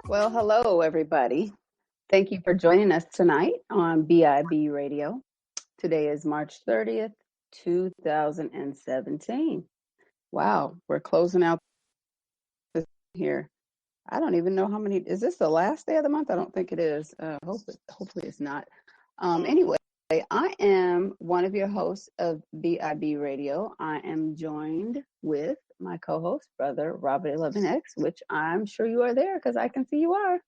Well, hello, everybody. Thank you for joining us tonight on BIB Radio. Today is March 30th, 2017. Wow, we're closing out this here. I don't even know how many. Is this the last day of the month? I don't think it is. Hopefully it's not. Anyway, I am one of your hosts of BIB Radio. I am joined with my co-host, Brother Robert 11X, which I'm sure you are there because I can see you are.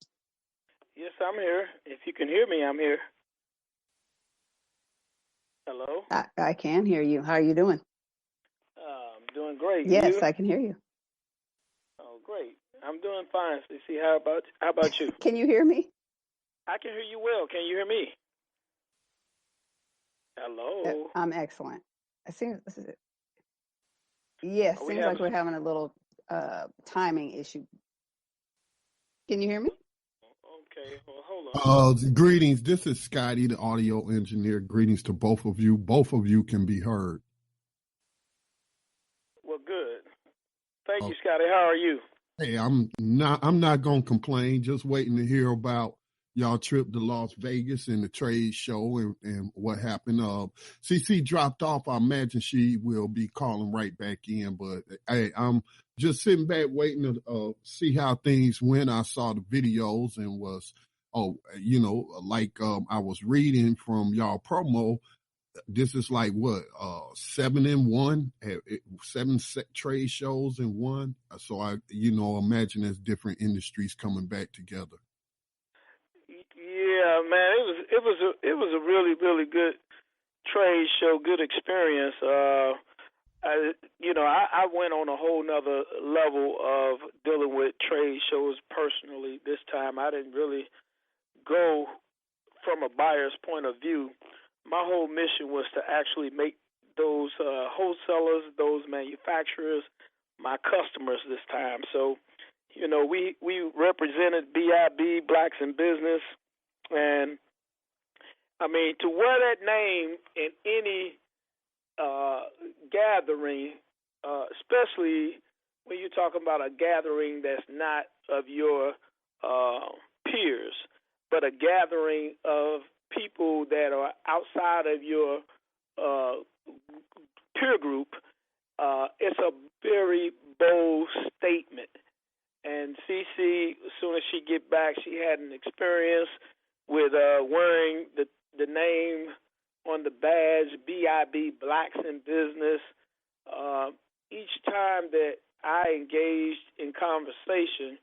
Yes, I'm here. If you can hear me, I'm here. Hello? I can hear you. How are you doing? I'm doing great. Yes, You? I can hear you. Oh, great. I'm doing fine, Sisi. How about you? Can you hear me? I can hear you well. Can you hear me? Hello? I'm excellent. It seems, yes, seems like we're having a little timing issue. Can you hear me? Okay, well, hold on. Greetings. This is Scotty, the audio engineer. Greetings to both of you. Both of you can be heard. Well, good. Thank you, Scotty. How are you? Hey, I'm not gonna complain. Just waiting to hear about y'all trip to Las Vegas and the trade show and what happened. CC dropped off. I imagine she will be calling right back in. But hey, I'm just sitting back waiting to see how things went. I saw the videos and was I was reading from y'all promo. This is like what 7 in 1, 7 trade shows in one. So I imagine there's different industries coming back together. Yeah, man, it was a really, really good trade show, good experience. I went on a whole nother level of dealing with trade shows personally this time. I didn't really go from a buyer's point of view. My whole mission was to actually make those wholesalers, those manufacturers, my customers this time. So, we represented BIB, Blacks in Business, and I mean, to wear that name in any gathering, especially when you're talking about a gathering that's not of your peers, but a gathering of people that are outside of your peer group, it's a very bold statement. And Sisi, as soon as she get back, she had an experience with wearing the name on the badge, BIB, Blacks in Business. Each time that I engaged in conversation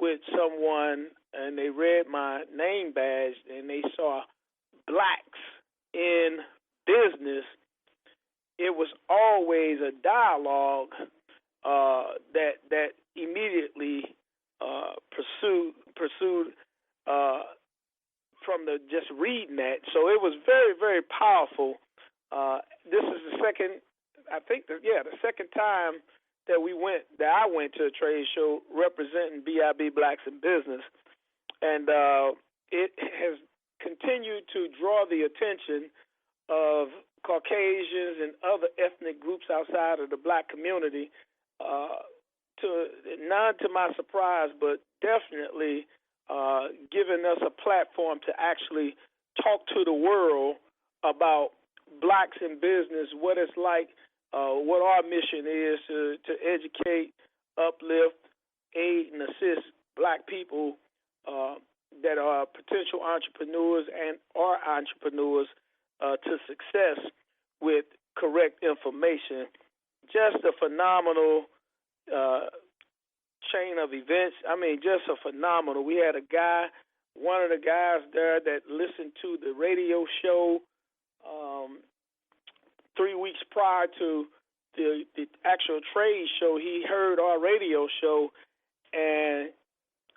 with someone and they read my name badge and they saw Blacks in Business, it was always a dialogue that immediately pursued from the just reading that. So it was very, very powerful. This is the second time that I went to a trade show representing BIB Blacks in Business, and it has continued to draw the attention of Caucasians and other ethnic groups outside of the black community. Not to my surprise, but definitely giving us a platform to actually talk to the world about blacks in business, what it's like, what our mission is to educate, uplift, aid, and assist black people that are potential entrepreneurs and are entrepreneurs to success with correct information. Just a phenomenal chain of events. I mean, just a phenomenal. We had one of the guys there that listened to the radio show 3 weeks prior to the actual trade show. He heard our radio show, and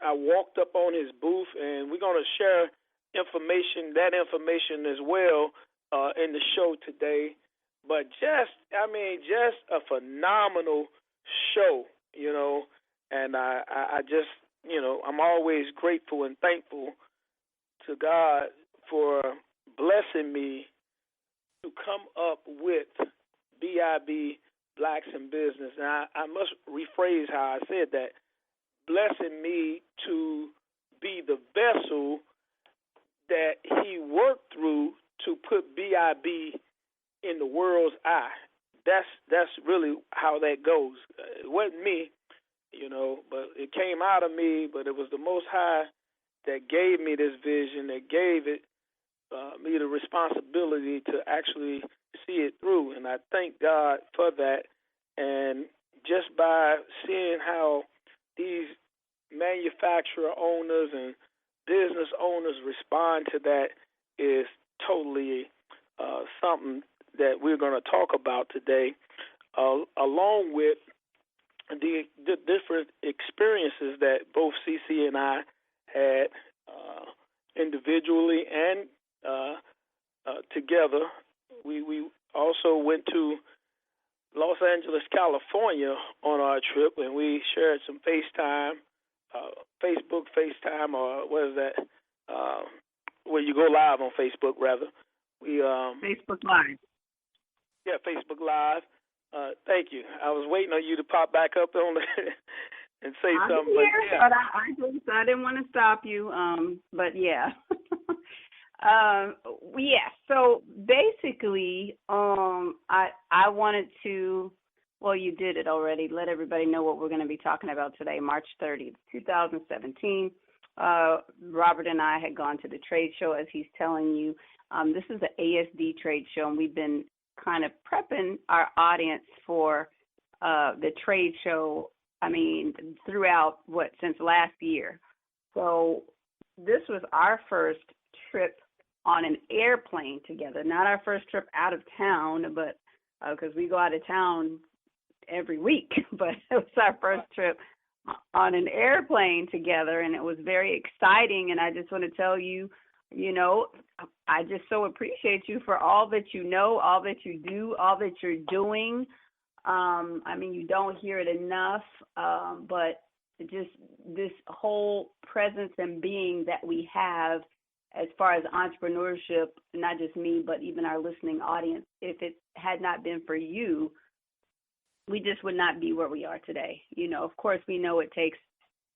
I walked up on his booth, and we're going to share that information as well in the show today. But just a phenomenal show, and I just, I'm always grateful and thankful to God for blessing me to come up with BIB, Blacks in Business. And I must rephrase how I said that. Blessing me to be the vessel that he worked through to put BIB in the world's eye. That's really how that goes. It wasn't me, but it came out of me, but it was the Most High that gave me this vision, that gave me the responsibility to actually see it through. And I thank God for that. And just by seeing how these manufacturer owners and business owners respond to that is totally something that we're going to talk about today, along with the different experiences that both Sisi and I had individually and together. We also went to Los Angeles, California on our trip, and we shared some FaceTime, Facebook FaceTime, or what is that? Where you go live on Facebook, rather. Facebook Live. Yeah, Facebook Live. Thank you. I was waiting on you to pop back up on and say something. Here, but I didn't want to stop you. But yeah. Yeah. So basically, I wanted to. Well, you did it already. Let everybody know what we're going to be talking about today, March 30th, 2017. Robert and I had gone to the trade show, as he's telling you. This is the ASD Trade show, and we've been kind of prepping our audience for the trade show, throughout, since last year. So this was our first trip on an airplane together, not our first trip out of town, but because we go out of town every week, but it was our first trip on an airplane together, and it was very exciting. And I just want to tell you, I just so appreciate you for all that you know, all that you do, all that you're doing. You don't hear it enough, but just this whole presence and being that we have as far as entrepreneurship, not just me, but even our listening audience, if it had not been for you, we just would not be where we are today. Of course, we know it takes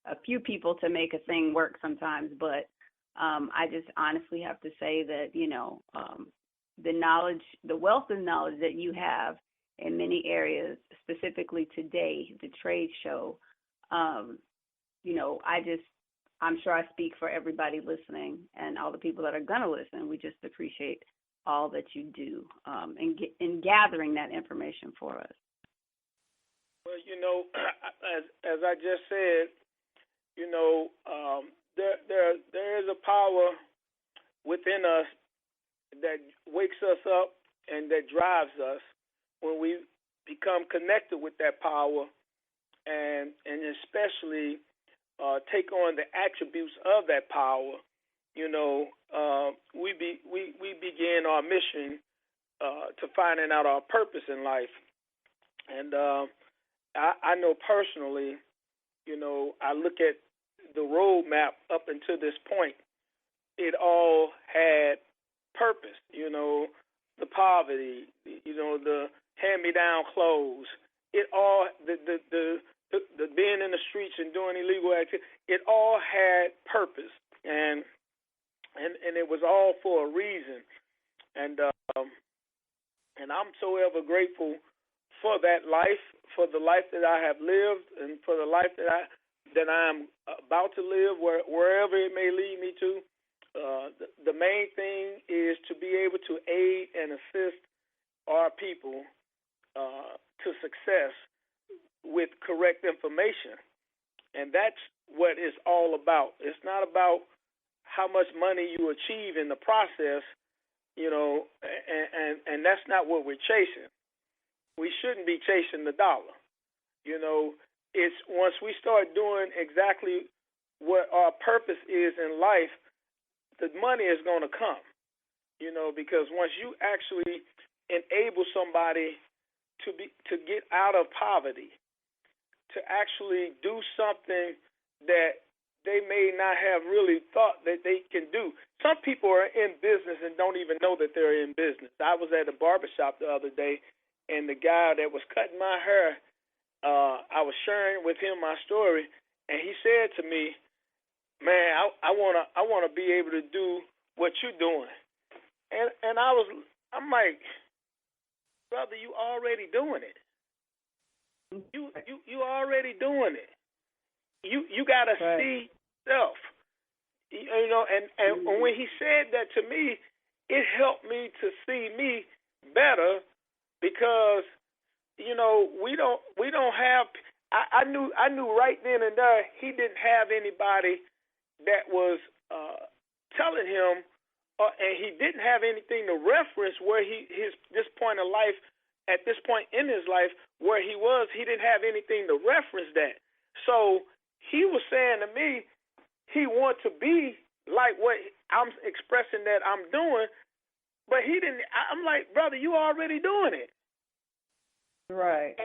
a few people to make a thing work sometimes, but I just honestly have to say that, the knowledge, the wealth of knowledge that you have in many areas, specifically today, the trade show, I'm sure I speak for everybody listening and all the people that are going to listen. We just appreciate all that you do in gathering that information for us. Well, as I just said, there is a power within us that wakes us up and that drives us when we become connected with that power, and especially take on the attributes of that power. We begin our mission to finding out our purpose in life, and I know personally, I look at the roadmap up until this point. It all had purpose. The poverty, the hand-me-down clothes. It all the being in the streets and doing illegal activity. It all had purpose, and it was all for a reason. And I'm so ever grateful for that life, for the life that I have lived, and for the life that I'm about to live, wherever it may lead me to. The main thing is to be able to aid and assist our people to success with correct information. And that's what it's all about. It's not about how much money you achieve in the process, and that's not what we're chasing. We shouldn't be chasing the dollar. It's once we start doing exactly what our purpose is in life, the money is going to come, because once you actually enable somebody to get out of poverty, to actually do something that they may not have really thought that they can do. Some people are in business and don't even know that they're in business. I was at a barbershop the other day, and the guy that was cutting my hair, I was sharing with him my story, and he said to me, man, I wanna be able to do what you're doing. And I'm like, brother, you already doing it. You already doing it. You gotta see self. You know, and when he said that to me, it helped me to see me better because, you know, we don't have. I knew right then and there he didn't have anybody that was telling him, and he didn't have anything to reference where this point of life, at this point in his life where he was, he didn't have anything to reference that. So he was saying to me, he wanted to be like what I'm expressing that I'm doing, but he didn't. I'm like, brother, you already doing it, right?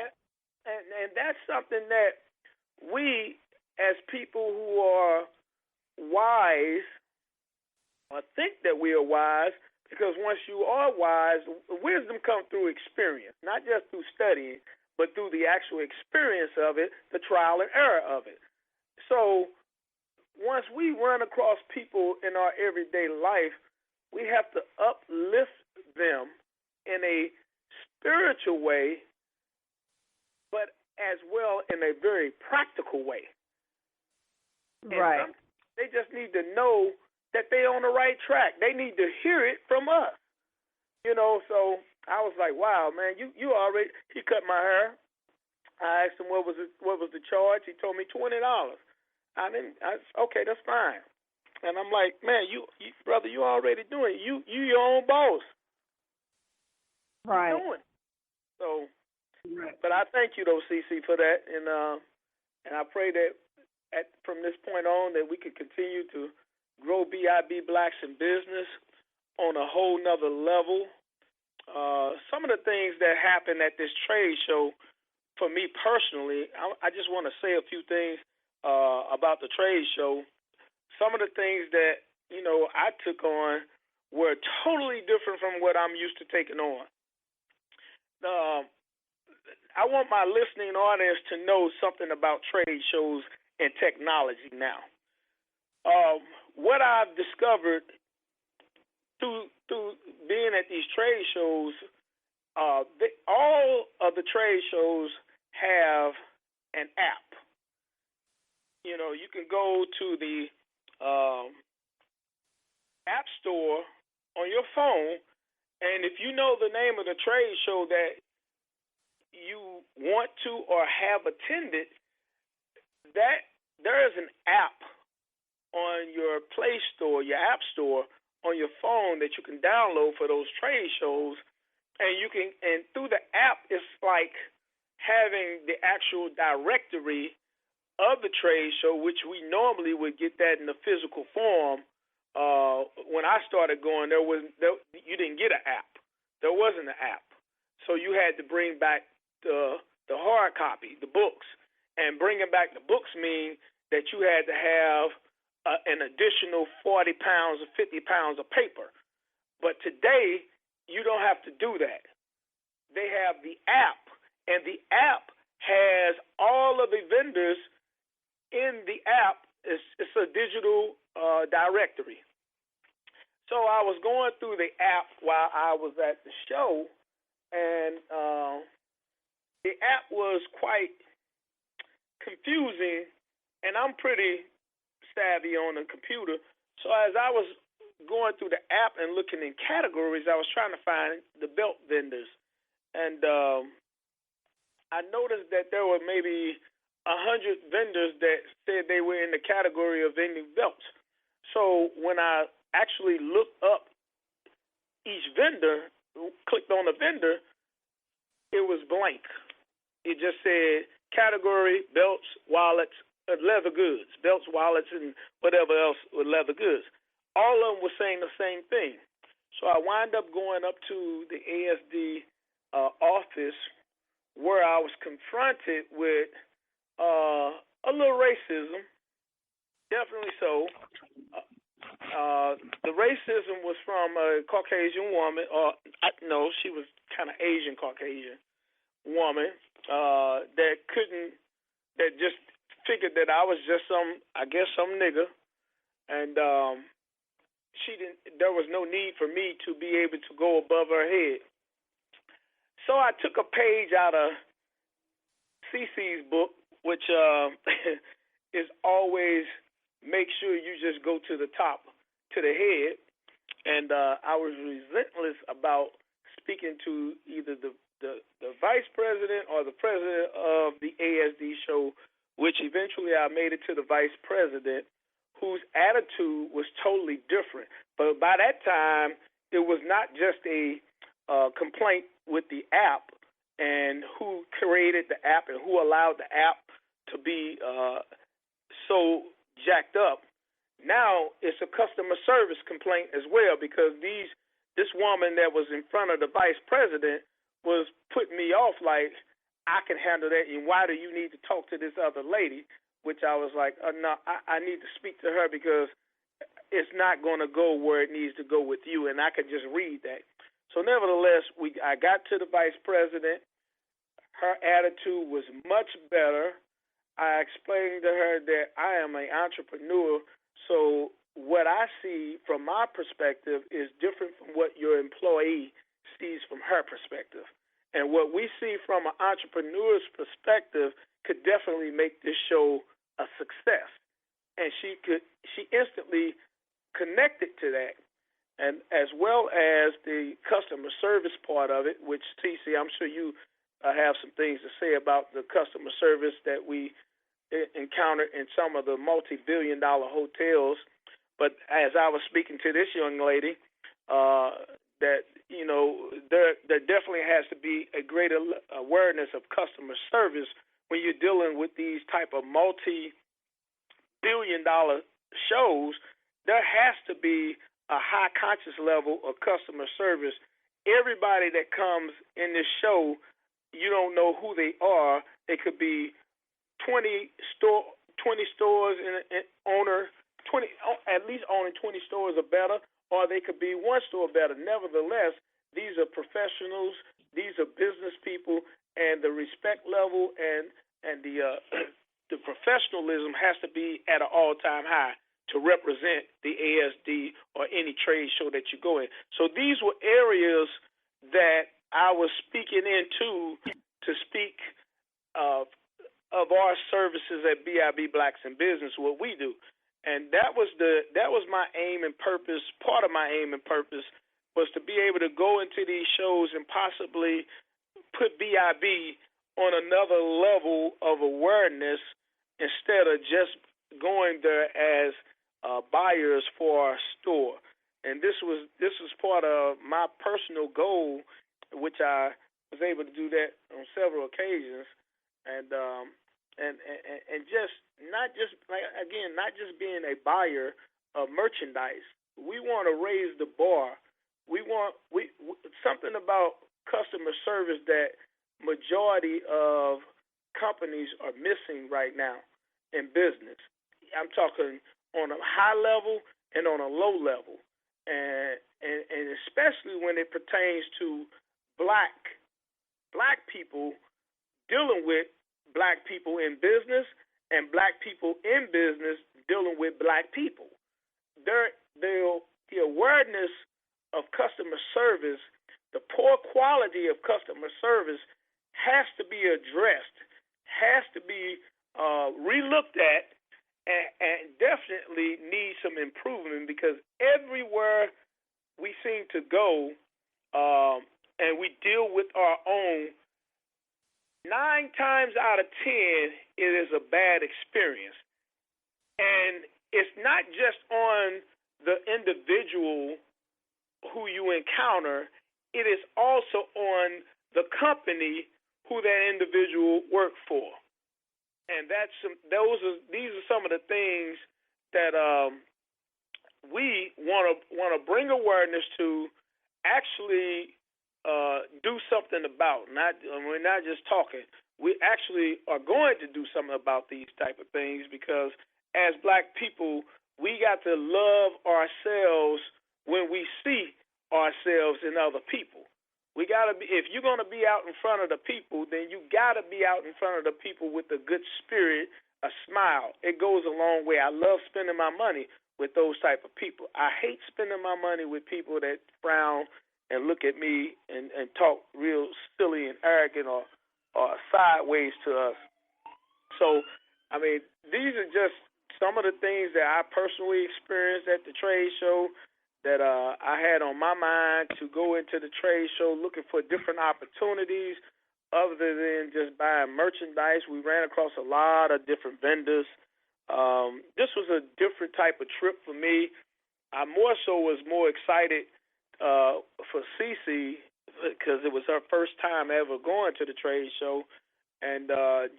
And that's something that we, as people who are wise, or think that we are wise, because once you are wise, wisdom comes through experience, not just through studying, but through the actual experience of it, the trial and error of it. So once we run across people in our everyday life, we have to uplift them in a spiritual way, but as well in a very practical way. Right. And they just need to know that they're on the right track. They need to hear it from us. You know, so I was like, wow, man, you already. He cut my hair. I asked him what was the charge. He told me $20. Okay, that's fine. And I'm like, man, you brother, you already doing it. You your own boss. Right. You're doing it. So, but I thank you though, Sisi, for that, and I pray that from this point on that we could continue to grow BIB Blacks in business on a whole nother level. Some of the things that happened at this trade show, for me personally, I just want to say a few things about the trade show. Some of the things that, you know, I took on were totally different from what I'm used to taking on. I want my listening audience to know something about trade shows and technology now. What I've discovered through being at these trade shows, all of the trade shows have an app. You know, you can go to the app store on your phone, and if you know the name of the trade show that you want to or have attended, that there is an app on your Play Store, your App Store on your phone that you can download for those trade shows, and through the app, it's like having the actual directory of the trade show, which we normally would get that in the physical form. When I started going, you didn't get an app. There wasn't an app, so you had to bring back the hard copy, the books, and bringing back the books mean that you had to have an additional 40 pounds or 50 pounds of paper. But today, you don't have to do that. They have the app, and the app has all of the vendors in the app. It's a digital directory. So I was going through the app while I was at the show, and the app was quite confusing, and I'm pretty savvy on the computer. So as I was going through the app and looking in categories, I was trying to find the belt vendors. And I noticed that there were maybe 100 vendors that said they were in the category of vending belts. So when I actually looked up each vendor, clicked on the vendor, it was blank. It just said category, belts, wallets, leather goods, belts, wallets, and whatever else with leather goods. All of them were saying the same thing. So I wound up going up to the ASD office, where I was confronted with a little racism, definitely so. The racism was from a Caucasian woman, no, she was kind of Asian Caucasian woman that just figured that I was just some nigger and there was no need for me to be able to go above her head. So I took a page out of Sisi's book, which is always make sure you just go to the top, to the head. And I was relentless about speaking to either the vice president or the president of the ASD show, which eventually I made it to the vice president, whose attitude was totally different. But by that time, it was not just a complaint with the app and who created the app and who allowed the app to be so jacked up. Now it's a customer service complaint as well, because this woman that was in front of the vice president was putting me off like, I can handle that, and why do you need to talk to this other lady? Which I was like, no, I need to speak to her because it's not going to go where it needs to go with you, and I could just read that. So nevertheless, I got to the vice president. Her attitude was much better. I explained to her that I am an entrepreneur, so what I see from my perspective is different from what your employee sees from her perspective. And what we see from an entrepreneur's perspective could definitely make this show a success. And she instantly connected to that. And as well as the customer service part of it, which, Sisi, I'm sure you have some things to say about the customer service that we encountered in some of the multi-billion-dollar hotels. But as I was speaking to this young lady, that there definitely has to be a greater awareness of customer service when you're dealing with these type of multi-billion-dollar shows. There has to be a high conscious level of customer service. Everybody that comes in this show, you don't know who they are. It could be 20 stores in owner, at least owning 20 stores or better, or they could be one store better. Nevertheless, these are professionals, these are business people, and the respect level and the professionalism has to be at an all-time high to represent the ASD or any trade show that you go in. So these were areas that I was speaking into to speak of our services at BIB Blacks in Business, what we do. And that was my aim and purpose. Part of my aim and purpose was to be able to go into these shows and possibly put BIB on another level of awareness instead of just going there as buyers for our store. And this was part of my personal goal, which I was able to do that on several occasions. And just not just being a buyer of merchandise. We want to raise the bar. We something about customer service that majority of companies are missing right now in business. I'm talking on a high level and on a low level, and especially when it pertains to black people dealing with black people in business and black people in business dealing with black people. The awareness of customer service, the poor quality of customer service has to be addressed, has to be relooked at, and definitely needs some improvement, because everywhere we seem to go and we deal with our own, 9 times out of 10, it is a bad experience. And it's not just on the individual who you encounter, it is also on the company who that individual worked for. And these are some of the things that we want to bring awareness to, actually do something about. We're not just talking. We actually are going to do something about these type of things, because as black people, we got to love ourselves when we see ourselves in other people. We got to be, if you're going to be out in front of the people, then you got to be out in front of the people with a good spirit, a smile. It goes a long way. I love spending my money with those type of people. I hate spending my money with people that frown and look at me and talk real silly and arrogant or sideways to us. So, I mean, these are just some of the things that I personally experienced at the trade show that I had on my mind to go into the trade show looking for different opportunities other than just buying merchandise. We ran across a lot of different vendors. This was a different type of trip for me. I more so was more excited for Sisi because it was her first time ever going to the trade show, and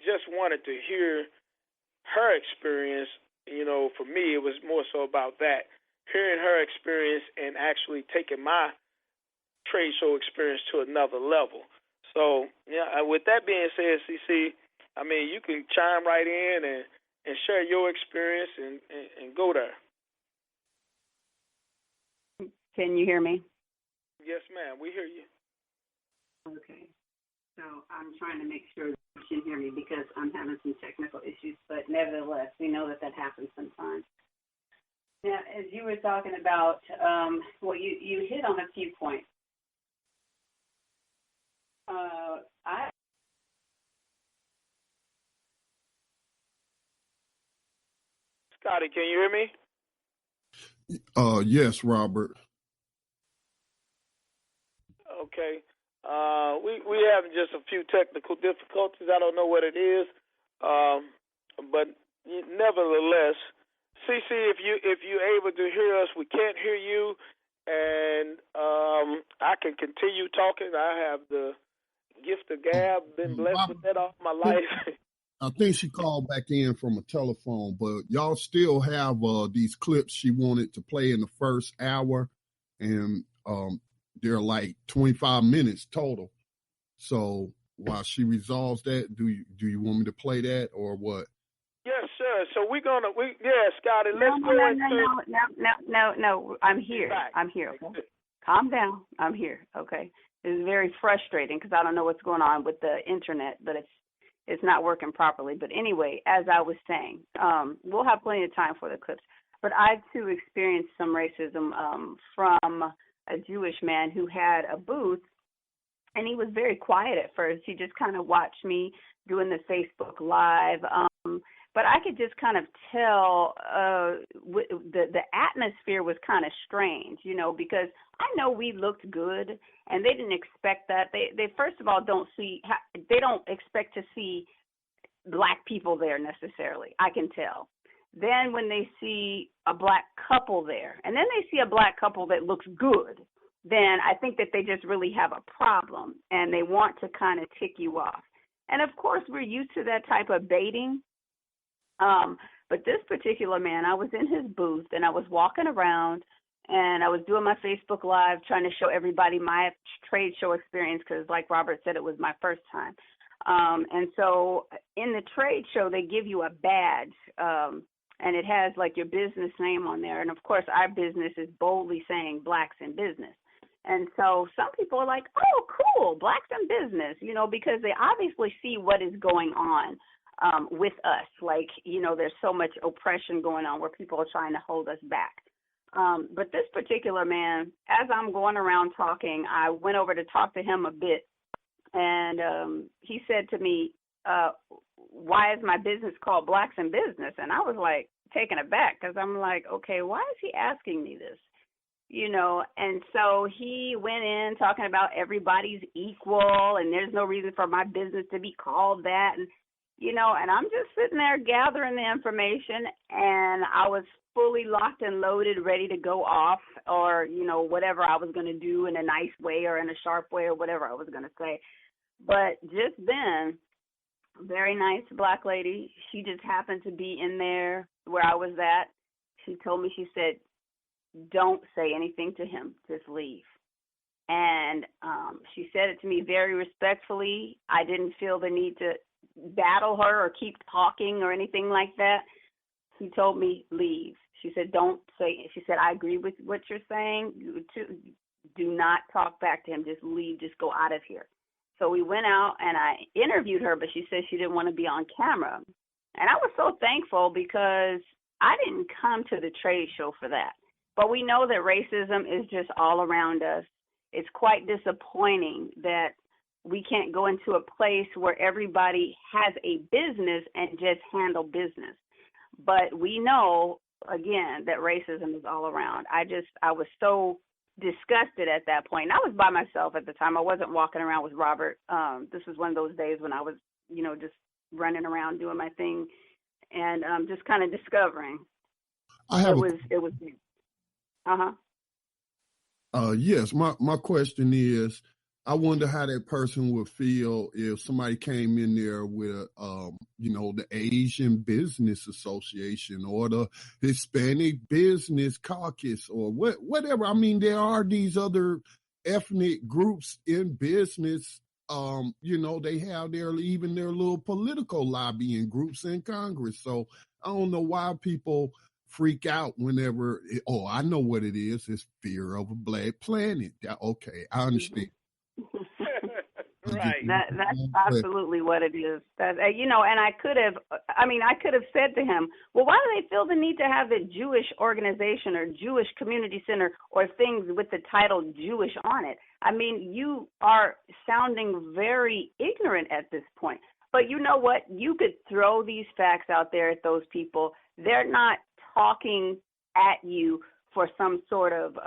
just wanted to hear her experience. You know, for me, it was more so about that, hearing her experience and actually taking my trade show experience to another level. So, yeah, with that being said, CC, I mean, you can chime right in and share your experience and go there. Can you hear me? Yes, ma'am, we hear you. Okay. So I'm trying to make sure that you can hear me because I'm having some technical issues, but nevertheless, we know that happens sometimes. Now, as you were talking about, well, you hit on a few points. Scotty, can you hear me? Yes, Robert. Okay. We having just a few technical difficulties. I don't know what it is, but nevertheless, CC, if you're able to hear us, we can't hear you, and I can continue talking. I have the gift of gab, been blessed with that all my life. I think she called back in from a telephone, but y'all still have these clips she wanted to play in the first hour, and they're like 25 minutes total. So while she resolves that, do you want me to play that or what? Yes, sir. So Scotty, let's go into. No. I'm here. I'm here. Okay? Calm down. I'm here. Okay. It's very frustrating because I don't know what's going on with the internet, but it's not working properly. But anyway, as I was saying, we'll have plenty of time for the clips. But I too experienced some racism from a Jewish man who had a booth, and he was very quiet at first. He just kind of watched me doing the Facebook Live. But I could just kind of tell the atmosphere was kind of strange, you know, because I know we looked good, and they didn't expect that. They first of all they don't expect to see black people there necessarily. I can tell. Then when they see a black couple there, and then they see a black couple that looks good, then I think that they just really have a problem, and they want to kind of tick you off. And of course, we're used to that type of baiting. But this particular man, I was in his booth and I was walking around and I was doing my Facebook Live trying to show everybody my trade show experience because, like Robert said, it was my first time. And so in the trade show, they give you a badge and it has like your business name on there. And of course, our business is boldly saying Blacks in Business. And so some people are like, oh, cool, Blacks in Business, you know, because they obviously see what is going on with us. Like, you know, there's so much oppression going on where people are trying to hold us back. But this particular man, as I'm going around talking, I went over to talk to him a bit. And he said to me, why is my business called Blacks in Business? And I was like taken aback because I'm like, okay, why is he asking me this? You know, and so he went in talking about everybody's equal and there's no reason for my business to be called that. And, you know, and I'm just sitting there gathering the information, and I was fully locked and loaded, ready to go off or, you know, whatever I was going to do in a nice way or in a sharp way or whatever I was going to say. But just then, very nice black lady, she just happened to be in there where I was at. She told me, she said, don't say anything to him, just leave. And she said it to me very respectfully. I didn't feel the need to battle her or keep talking or anything like that. She told me, leave. She said, don't say, she said, I agree with what you're saying. Do not talk back to him. Just leave. Just go out of here. So we went out and I interviewed her, but she said she didn't want to be on camera. And I was so thankful because I didn't come to the trade show for that. But we know that racism is just all around us. It's quite disappointing that we can't go into a place where everybody has a business and just handle business. But we know, again, that racism is all around. I was so disgusted at that point. And I was by myself at the time. I wasn't walking around with Robert. This was one of those days when I was, just running around doing my thing and just kind of discovering. It was. Yes, my question is, I wonder how that person would feel if somebody came in there with, the Asian Business Association or the Hispanic Business Caucus or whatever. I mean, there are these other ethnic groups in business. They have their little political lobbying groups in Congress. So I don't know why people freak out whenever, I know what it is. It's fear of a black planet. Okay, I understand. Right. That's absolutely what it is. And I could have said to him, well, why do they feel the need to have a Jewish organization or Jewish community center or things with the title Jewish on it? I mean, you are sounding very ignorant at this point. But you know what? You could throw these facts out there at those people. They're not talking at you for some sort of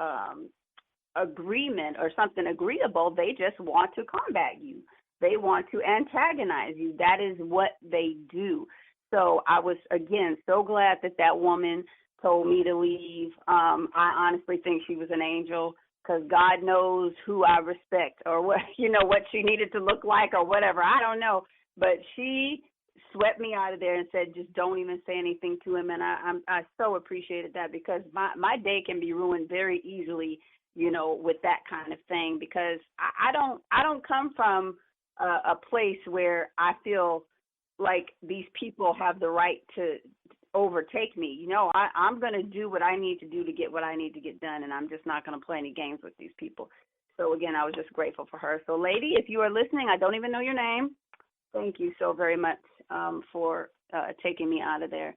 agreement or something agreeable. They just want to combat you. They want to antagonize you. That is what they do. So I was, again, so glad that woman told me to leave. I honestly think she was an angel because God knows who I respect or what she needed to look like or whatever. I don't know. But she swept me out of there and said, just don't even say anything to him. And I so appreciated that because my day can be ruined very easily, with that kind of thing, because I don't come from a place where I feel like these people have the right to overtake me. I'm going to do what I need to do to get what I need to get done, and I'm just not going to play any games with these people. So, again, I was just grateful for her. So, lady, if you are listening, I don't even know your name. Thank you so very much for taking me out of there.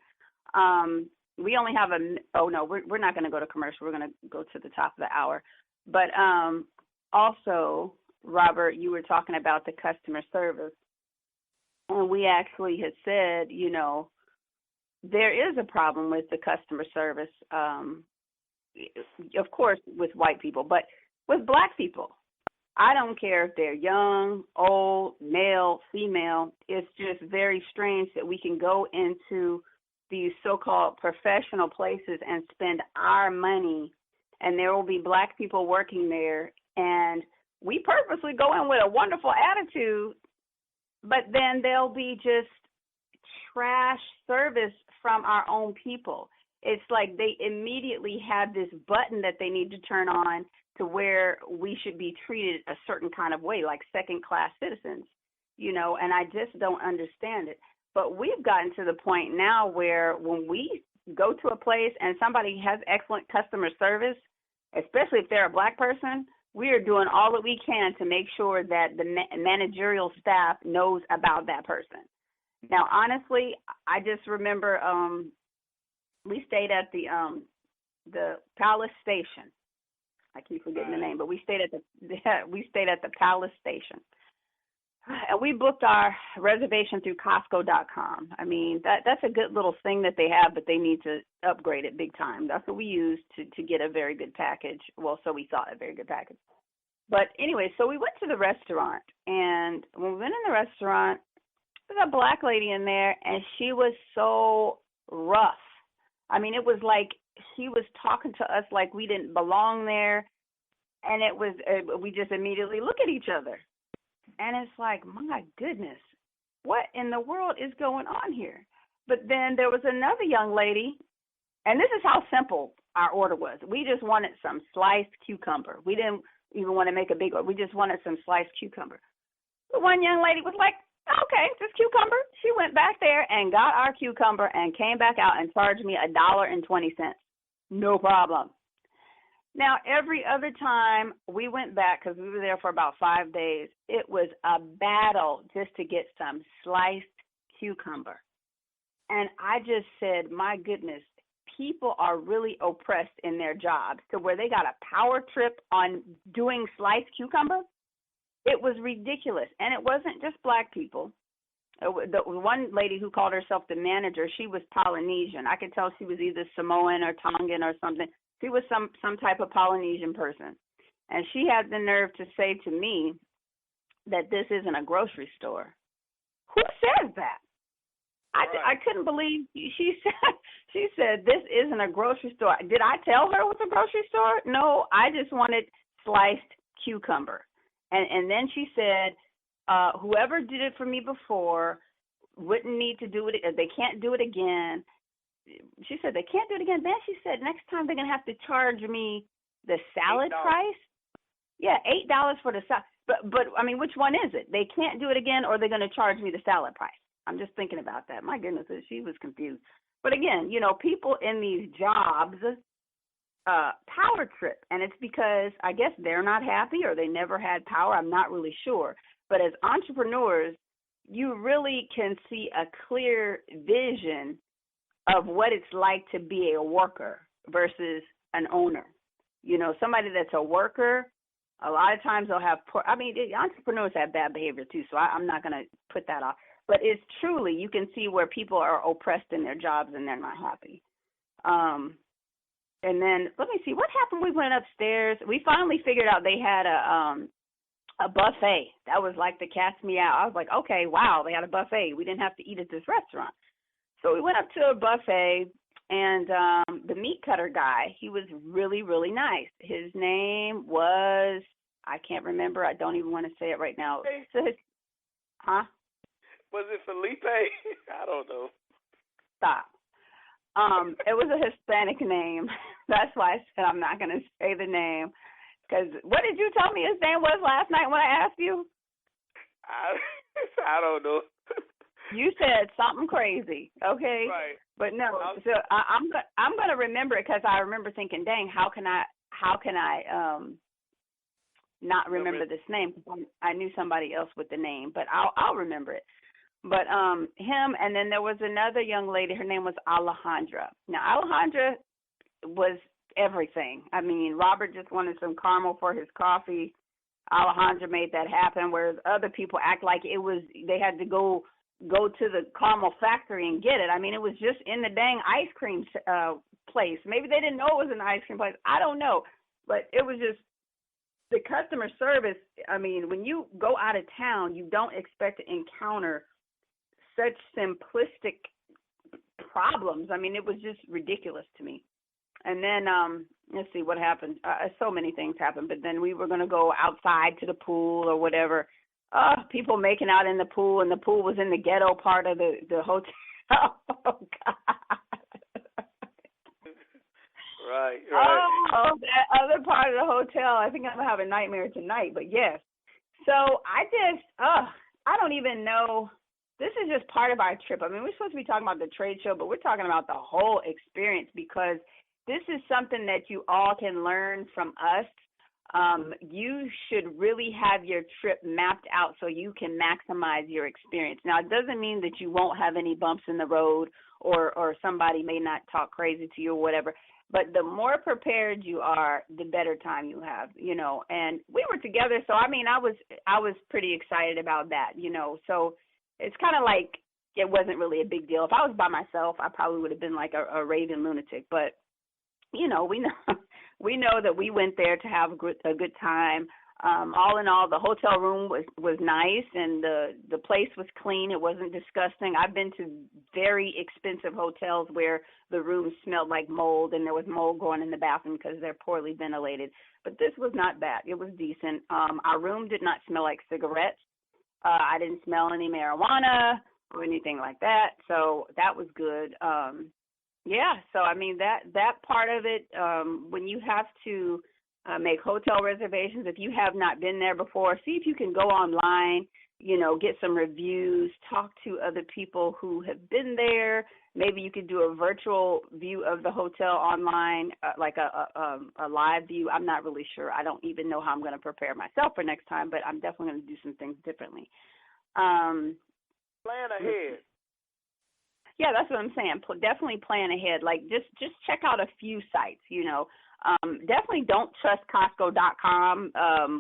We only have we're not going to go to commercial. We're going to go to the top of the hour. But also, Robert, you were talking about the customer service. And we actually had said, there is a problem with the customer service, of course, with white people, but with black people. I don't care if they're young, old, male, female. It's just very strange that we can go into these so-called professional places and spend our money, and there will be black people working there, and we purposely go in with a wonderful attitude, but then there'll be just trash service from our own people. It's like they immediately have this button that they need to turn on to where we should be treated a certain kind of way, like second-class citizens, and I just don't understand it. But we've gotten to the point now where when we go to a place and somebody has excellent customer service, especially if they're a black person, we are doing all that we can to make sure that the managerial staff knows about that person. Now, honestly, I just remember we stayed at the Palace Station. I keep forgetting the name, but we stayed at the Palace Station, and we booked our reservation through Costco.com. I mean, that's a good little thing that they have, but they need to upgrade it big time. That's what we used to get a very good package. Well, so we thought a very good package. But anyway, so we went to the restaurant, and when we went in the restaurant, there was a black lady in there, and she was so rough. I mean, it was like she was talking to us like we didn't belong there, and it was we just immediately look at each other, and it's like, my goodness, what in the world is going on here? But then there was another young lady, and this is how simple our order was. We just wanted some sliced cucumber. We didn't even want to make a big order. We just wanted some sliced cucumber. The one young lady was like, okay, just cucumber. She went back there and got our cucumber and came back out and charged me $1.20. No problem. Now, every other time we went back, because we were there for about 5 days, it was a battle just to get some sliced cucumber. And I just said, my goodness, people are really oppressed in their jobs to where they got a power trip on doing sliced cucumber. It was ridiculous. And it wasn't just black people. The one lady who called herself the manager, she was Polynesian. I could tell she was either Samoan or Tongan or something. She was some type of Polynesian person. And she had the nerve to say to me that this isn't a grocery store. Who says that? I couldn't believe she said this isn't a grocery store. Did I tell her it was a grocery store? No, I just wanted sliced cucumber. And then she said, whoever did it for me before wouldn't need to do it. They can't do it again. She said they can't do it again. Then she said next time they're going to have to charge me the salad $8. price. Yeah, $8 for the salad. But I mean, which one is it? They can't do it again, or they're going to charge me the salad price. I'm just thinking about that. My goodness, she was confused. But again, people in these jobs power trip, and it's because I guess they're not happy or they never had power. I'm not really sure. But as entrepreneurs, you really can see a clear vision of what it's like to be a worker versus an owner. Somebody that's a worker, a lot of times they'll have entrepreneurs have bad behavior too, so I'm not going to put that off. But it's truly, you can see where people are oppressed in their jobs and they're not happy. And then let me see what happened. We went upstairs. We finally figured out they had a buffet. That was like the cat's meow. I was like, okay, wow, they had a buffet. We didn't have to eat at this restaurant. So we went up to a buffet, and the meat cutter guy, he was really, really nice. His name was, I can't remember. I don't even want to say it right now. So huh? Was it Felipe? I don't know. Stop. It was a Hispanic name. That's why I said I'm not going to say the name. Because what did you tell me his name was last night when I asked you? I don't know. You said something crazy, okay? Right. But no, so I'm going to remember it because I remember thinking, dang, how can I not remember this name? I knew somebody else with the name, but I'll remember it. But him, and then there was another young lady. Her name was Alejandra. Now, Alejandra was everything. I mean, Robert just wanted some caramel for his coffee. Alejandra made that happen, whereas other people act like they had to go to the caramel factory and get it. I mean, it was just in the dang ice cream place. Maybe they didn't know it was an ice cream place. I don't know. But it was just the customer service. I mean, when you go out of town, you don't expect to encounter such simplistic problems. I mean, it was just ridiculous to me. And then, let's see what happened. So many things happened, but then we were going to go outside to the pool or whatever. People making out in the pool, and the pool was in the ghetto part of the hotel. Oh, God. Right. Oh, that other part of the hotel. I think I'm going to have a nightmare tonight, but yes. So I don't even know. This is just part of our trip. I mean, we're supposed to be talking about the trade show, but we're talking about the whole experience because this is something that you all can learn from us. You should really have your trip mapped out so you can maximize your experience. Now, it doesn't mean that you won't have any bumps in the road or somebody may not talk crazy to you or whatever. But the more prepared you are, the better time you have, And we were together, so I mean, I was pretty excited about that, So it's kind of like it wasn't really a big deal. If I was by myself, I probably would have been like a raving lunatic. But we know that we went there to have a good time. All in all, the hotel room was nice, and the place was clean. It wasn't disgusting. I've been to very expensive hotels where the rooms smelled like mold, and there was mold growing in the bathroom because they're poorly ventilated. But this was not bad. It was decent. Our room did not smell like cigarettes. I didn't smell any marijuana or anything like that, so that was good. Yeah, so I mean that part of it, when you have to make hotel reservations, if you have not been there before, see if you can go online, get some reviews, talk to other people who have been there. Maybe you could do a virtual view of the hotel online, like a live view. I'm not really sure. I don't even know how I'm going to prepare myself for next time, but I'm definitely going to do some things differently. Plan ahead. Yeah, that's what I'm saying. Definitely plan ahead. Like just check out a few sites, you know. Definitely don't trust Costco.com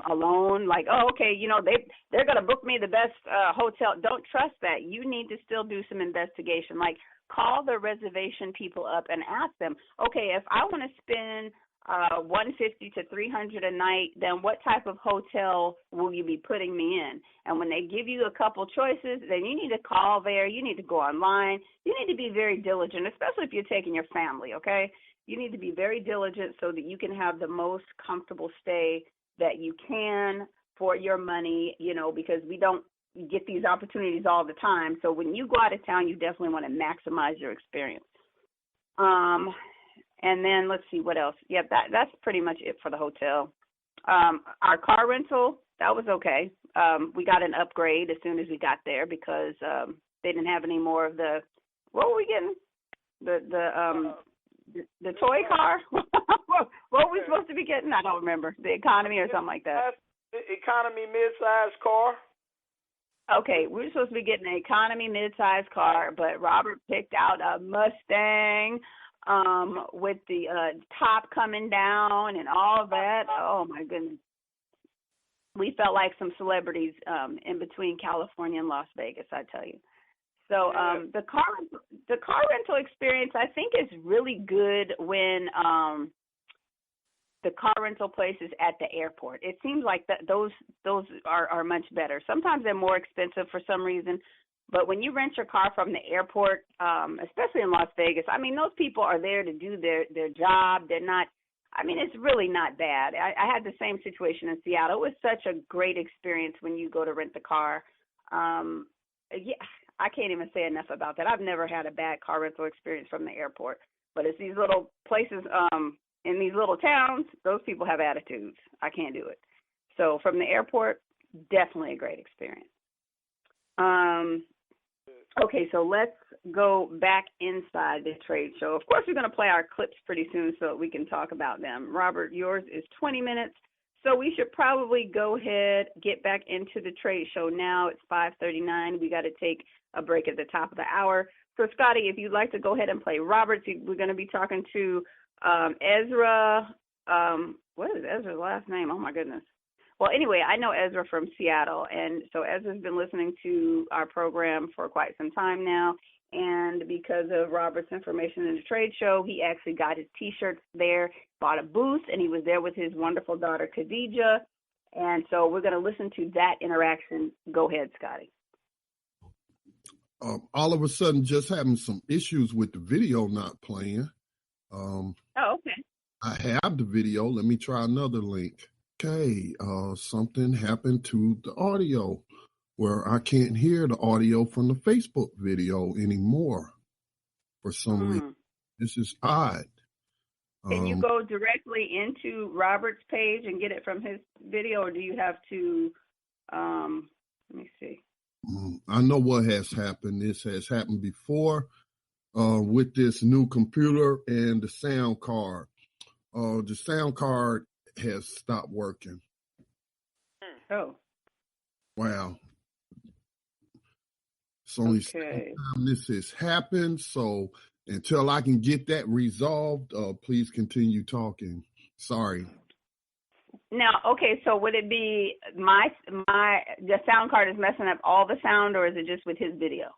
alone. Like, oh, okay, you know, they're gonna book me the best hotel. Don't trust that. You need to still do some investigation. Like, call the reservation people up and ask them, okay, if I want to spend $150 to $300 a night, then what type of hotel will you be putting me in? And when they give you a couple choices, then you need to call there. You need to go online. You need to be very diligent, especially if you're taking your family, okay? You need to be very diligent so that you can have the most comfortable stay that you can for your money, you know, because we don't get these opportunities all the time. So when you go out of town, you definitely want to maximize your experience. And then let's see what else. Yep, that's pretty much it for the hotel. Our car rental, that was okay. We got an upgrade as soon as we got there because they didn't have any more of the, what were we getting? The toy car? What were we supposed to be getting? I don't remember. The economy or something like that. Economy mid-sized car. Okay, we were supposed to be getting an economy mid-sized car, but Robert picked out a Mustang with the top coming down and all of that. Oh my goodness. We felt like some celebrities in between California and Las Vegas, I tell you. So the car rental experience, I think, is really good when the car rental place is at the airport. It seems like those are much better. Sometimes they're more expensive for some reason, but when you rent your car from the airport, especially in Las Vegas, I mean, those people are there to do their job. They're not. I mean, it's really not bad. I had the same situation in Seattle. It was such a great experience when you go to rent the car. Yeah. I can't even say enough about that. I've never had a bad car rental experience from the airport. But it's these little places in these little towns, those people have attitudes. I can't do it. So from the airport, definitely a great experience. Okay, so let's go back inside the trade show. Of course, we're going to play our clips pretty soon so that we can talk about them. Robert, yours is 20 minutes. So we should probably go ahead, get back into the trade show now. It's 5:39. We got to take a break at the top of the hour. So, Scotty, if you'd like to go ahead and play Robert, we're going to be talking to Ezra. What is Ezra's last name? Oh, my goodness. Well, anyway, I know Ezra from Seattle, and so Ezra's been listening to our program for quite some time now. And because of Robert's information in the trade show, he actually got his T-shirts there, bought a booth, and he was there with his wonderful daughter, Khadija. And so we're going to listen to that interaction. Go ahead, Scotty. All of a sudden, just having some issues with the video not playing. Oh, okay. I have the video. Let me try another link. Okay, something happened to the audio where I can't hear the audio from the Facebook video anymore for some reason. This is odd. Can you go directly into Robert's page and get it from his video, or do you have to, let me see. I know what has happened. This has happened before with this new computer and the sound card. The sound card has stopped working. Oh. Wow. It's only the second time this has happened, so until I can get that resolved, please continue talking. Sorry. Now, okay, so would it be the sound card is messing up all the sound, or is it just with his video?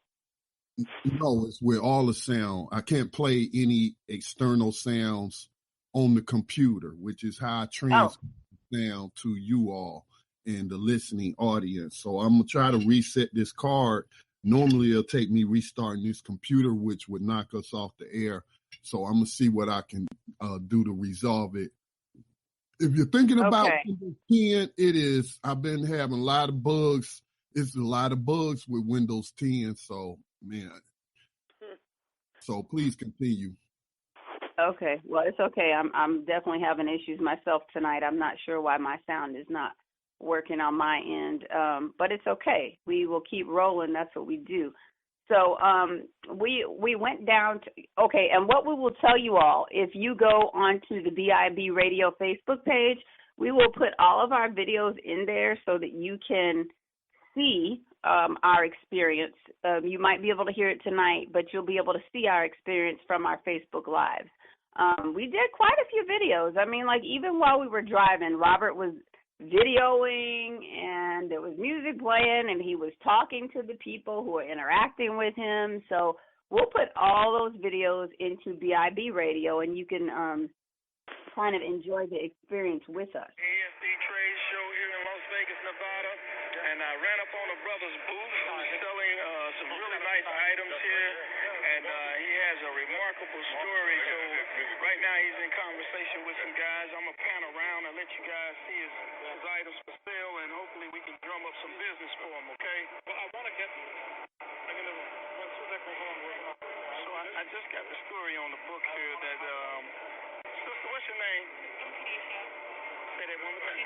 No, it's with all the sound. I can't play any external sounds on the computer, which is how I transfer sound to you all and the listening audience. So I'm going to try to reset this card. Normally, it'll take me restarting this computer, which would knock us off the air. So I'm going to see what I can do to resolve it. If you're thinking about Windows 10, it is. I've been having a lot of bugs. It's a lot of bugs with Windows 10. So, man. So please continue. Okay. Well, it's okay. I'm definitely having issues myself tonight. I'm not sure why my sound is not working on my end, but it's okay. We will keep rolling. That's what we do. So we went down to, and what we will tell you all, if you go onto the BIB Radio Facebook page, we will put all of our videos in there so that you can see our experience. You might be able to hear it tonight, but you'll be able to see our experience from our Facebook Live. We did quite a few videos. I mean, like even while we were driving, Robert was videoing and there was music playing and he was talking to the people who were interacting with him. So we'll put all those videos into BIB Radio and you can kind of enjoy the experience with us. ASD Trade show here in Las Vegas, Nevada, and I ran up on a brother's booth selling some really nice items here, and he has a remarkable story. So right now he's in conversation with some guys. I'm going to pan around and let you guys see his items for sale, and hopefully we can drum up some business for him, okay? Well, I want to get, I'm going to, once that goes on, so I just got the story on the book here that, sister, what's your name? Say that one more time.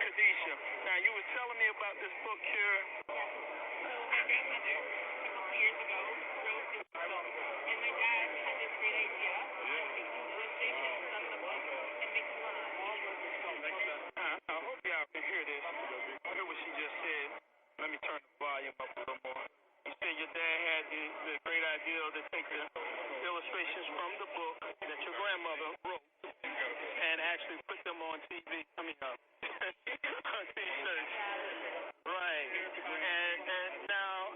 Khadisha. Now, you were telling me about this book here. So, my grandmother, a couple years ago, wrote this book, and my dad had this great idea to take some illustrations from the book and make them I hope y'all can hear this. Hear what she just said. Let me turn the volume up a little more. You said your dad had the great idea to take the illustrations from the book that your grandmother wrote and actually put them on TV. I mean, on T-shirts. Right. And now,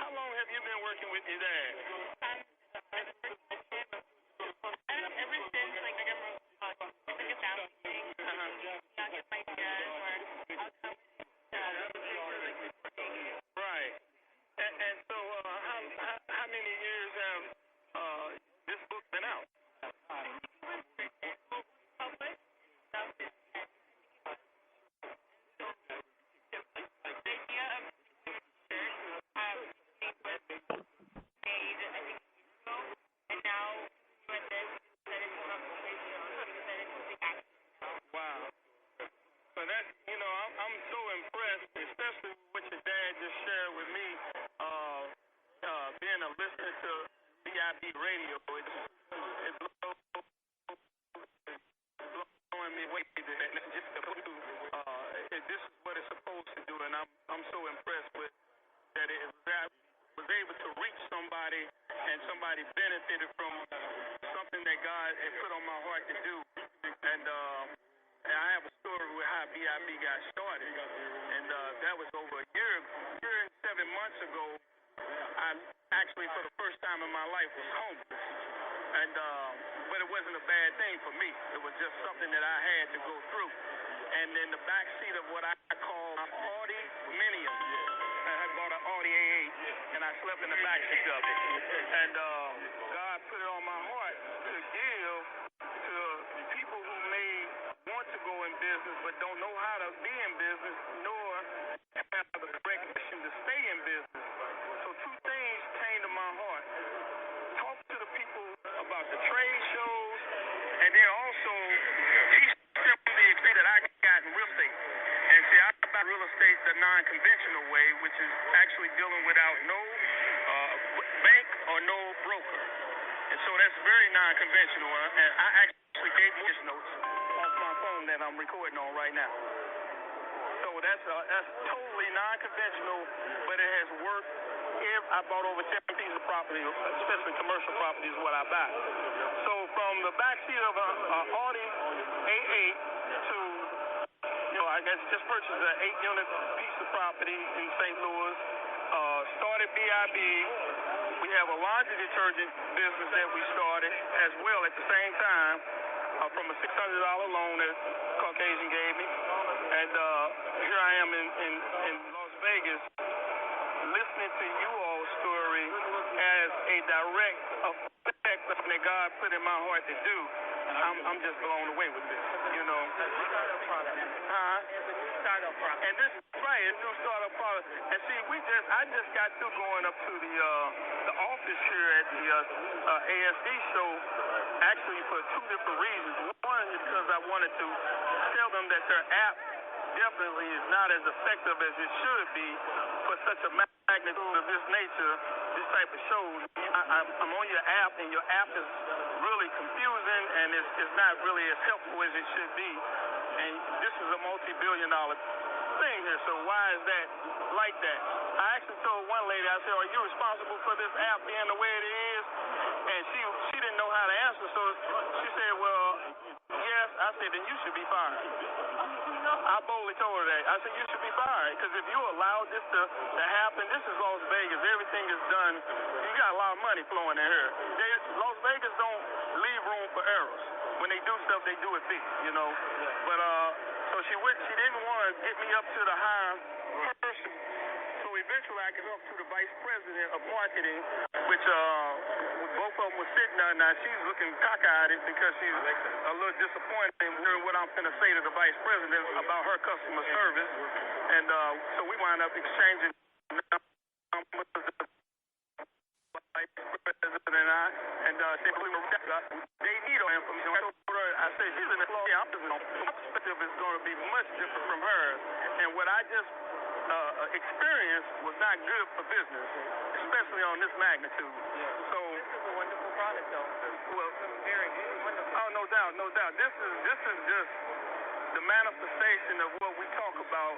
how long have you been working with your dad? Ever since, like, I got like a family thing. My dad, or I'll come. Right. And so, how many years have this book been out? Wow. So that's, I'm so impressed, especially what your dad just shared with me, being a listener to BIB radio. It's blowing me away just to do, this is what it's supposed to do, and I'm so impressed with that that was able to reach somebody and somebody benefited from something that God had put on my heart to do. And I have a story with how BIB got started, and that was over a year and 7 months ago. I actually, for the first time in my life, was homeless, and but it wasn't a bad thing for me. It was just something that I had to go through. And in the back seat of what I call my Audi Minium, I had bought an Audi A8, and I slept in the back seat of it. And God put it on my heart to give to people who may want to go in business but don't know how to be in business, nor have the correct mission to stay in business. So two things came to my heart. Talk to the people about the trade shows, and then also teach them the experience that I got in real estate. And see, I got real estate the non-conventional way, which is actually dealing without no bank or no broker. And so that's very non-conventional. And I actually gave voice notes off my phone that I'm recording on right now. So that's totally non-conventional, but it has worked. If I bought over 10 pieces of property, especially commercial property, is what I buy. So from the backseat of an Audi A8 to, I guess just purchased an 8-unit piece of property in St. Louis. Started BIB. We have a laundry detergent business that we started as well at the same time from a $600 loan that Caucasian gave me. And here I am in Las Vegas listening to you all's story as a direct effect that God put in my heart to do. I'm just blown away with this, Startup product. And this, right, a new startup product. And see, I just got through going up to the office here at the ASD show, actually for two different reasons. One is because I wanted to tell them that their app definitely is not as effective as it should be for such a magnitude of this nature, this type of shows. I'm on your app, and your app is really confusing, and it's not really as helpful as it should be. And this is a multi-billion-dollar thing here. So why is that like that? I actually told one lady, I said, are you responsible for this app being the way it is? And she didn't know how to answer, so she said, well, yes. I said, then you should be fired. I boldly told her that. I said, you should be fired, because if you allow this to happen, this is Las Vegas. Everything is done. You got a lot of money flowing in here. Las Vegas don't leave room for errors. When they do stuff, they do it big, you know. But so she didn't want to get me up to the higher person. So eventually I got up to the vice president of marketing, which both of them were sitting there. Now she's looking cockeyed because she's a little disappointed in hearing what I'm going to say to the vice president about her customer service. And so we wound up exchanging numbers, the vice president and I, and they need our information. I said, she's in the floor. Yeah, I'm just my perspective is going to be much different from hers. And what I just experience was not good for business, especially on this magnitude. So this is a wonderful product, though. Well, very wonderful. Oh, no doubt, no doubt. This is just the manifestation of what we talk about,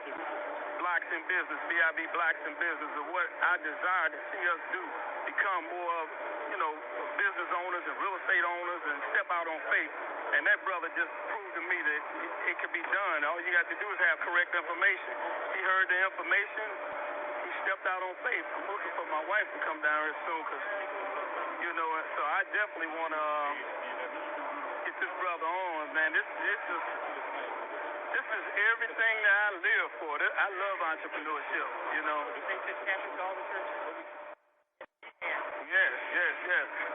blacks in business, BIB blacks in business, of what I desire to see us do, become more of, you know, business owners and real estate owners and step out on faith. And that brother just proved to me that it can be done. All you got to do is have correct information. He heard the information. He stepped out on faith. I'm looking for my wife to come down here soon, because, you know, so I definitely want to get this brother on, man. This is everything that I live for. I love entrepreneurship, you know. You think this happens to all the churches? Yes.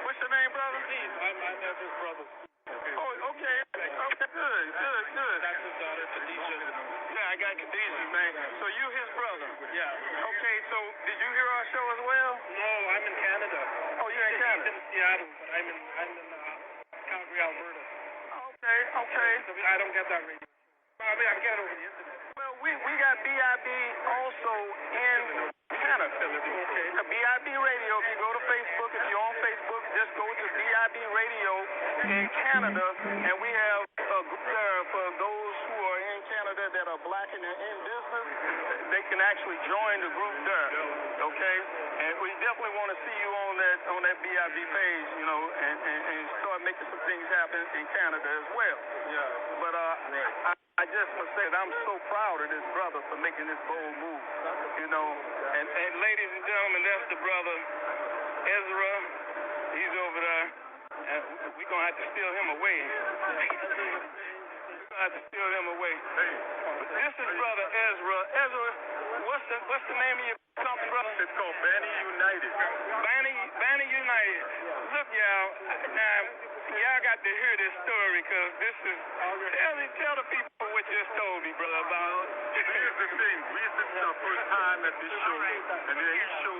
What's your name, brother? Steve. I'm his brother. Oh, okay, good. That's his daughter, Khadijah. Yeah, I got Khadijah, man. So you his brother? Yeah. Okay, so did you hear our show as well? No, I'm in Canada. Oh, you're in Canada? He's in Seattle, but I'm in Calgary, Alberta. Okay. So I don't get that radio. I mean, I get it over the internet. Well, we got BIB also in Canada. Okay. The BIB Radio, if you go to Facebook, if you're on Facebook, just go to BIB Radio in Canada, and we have a group there for those who are in Canada that are black and in business. They can actually join the group there, okay? And we definitely want to see you on that BIB page, you know, and start making some things happen in Canada as well. Yeah. But I just must say that I'm so proud of this brother for making this bold move, you know. And ladies and gentlemen, that's the brother Ezra. He's over there. And we're going to have to steal him away. This is brother Ezra. Ezra, what's the name of your company, brother? It's called Banny United. Banny United. Look, y'all. Now, y'all got to hear this story, because this is... Tell the people what you just told me, brother, about... Here's the thing. This is our first time at this show, and this show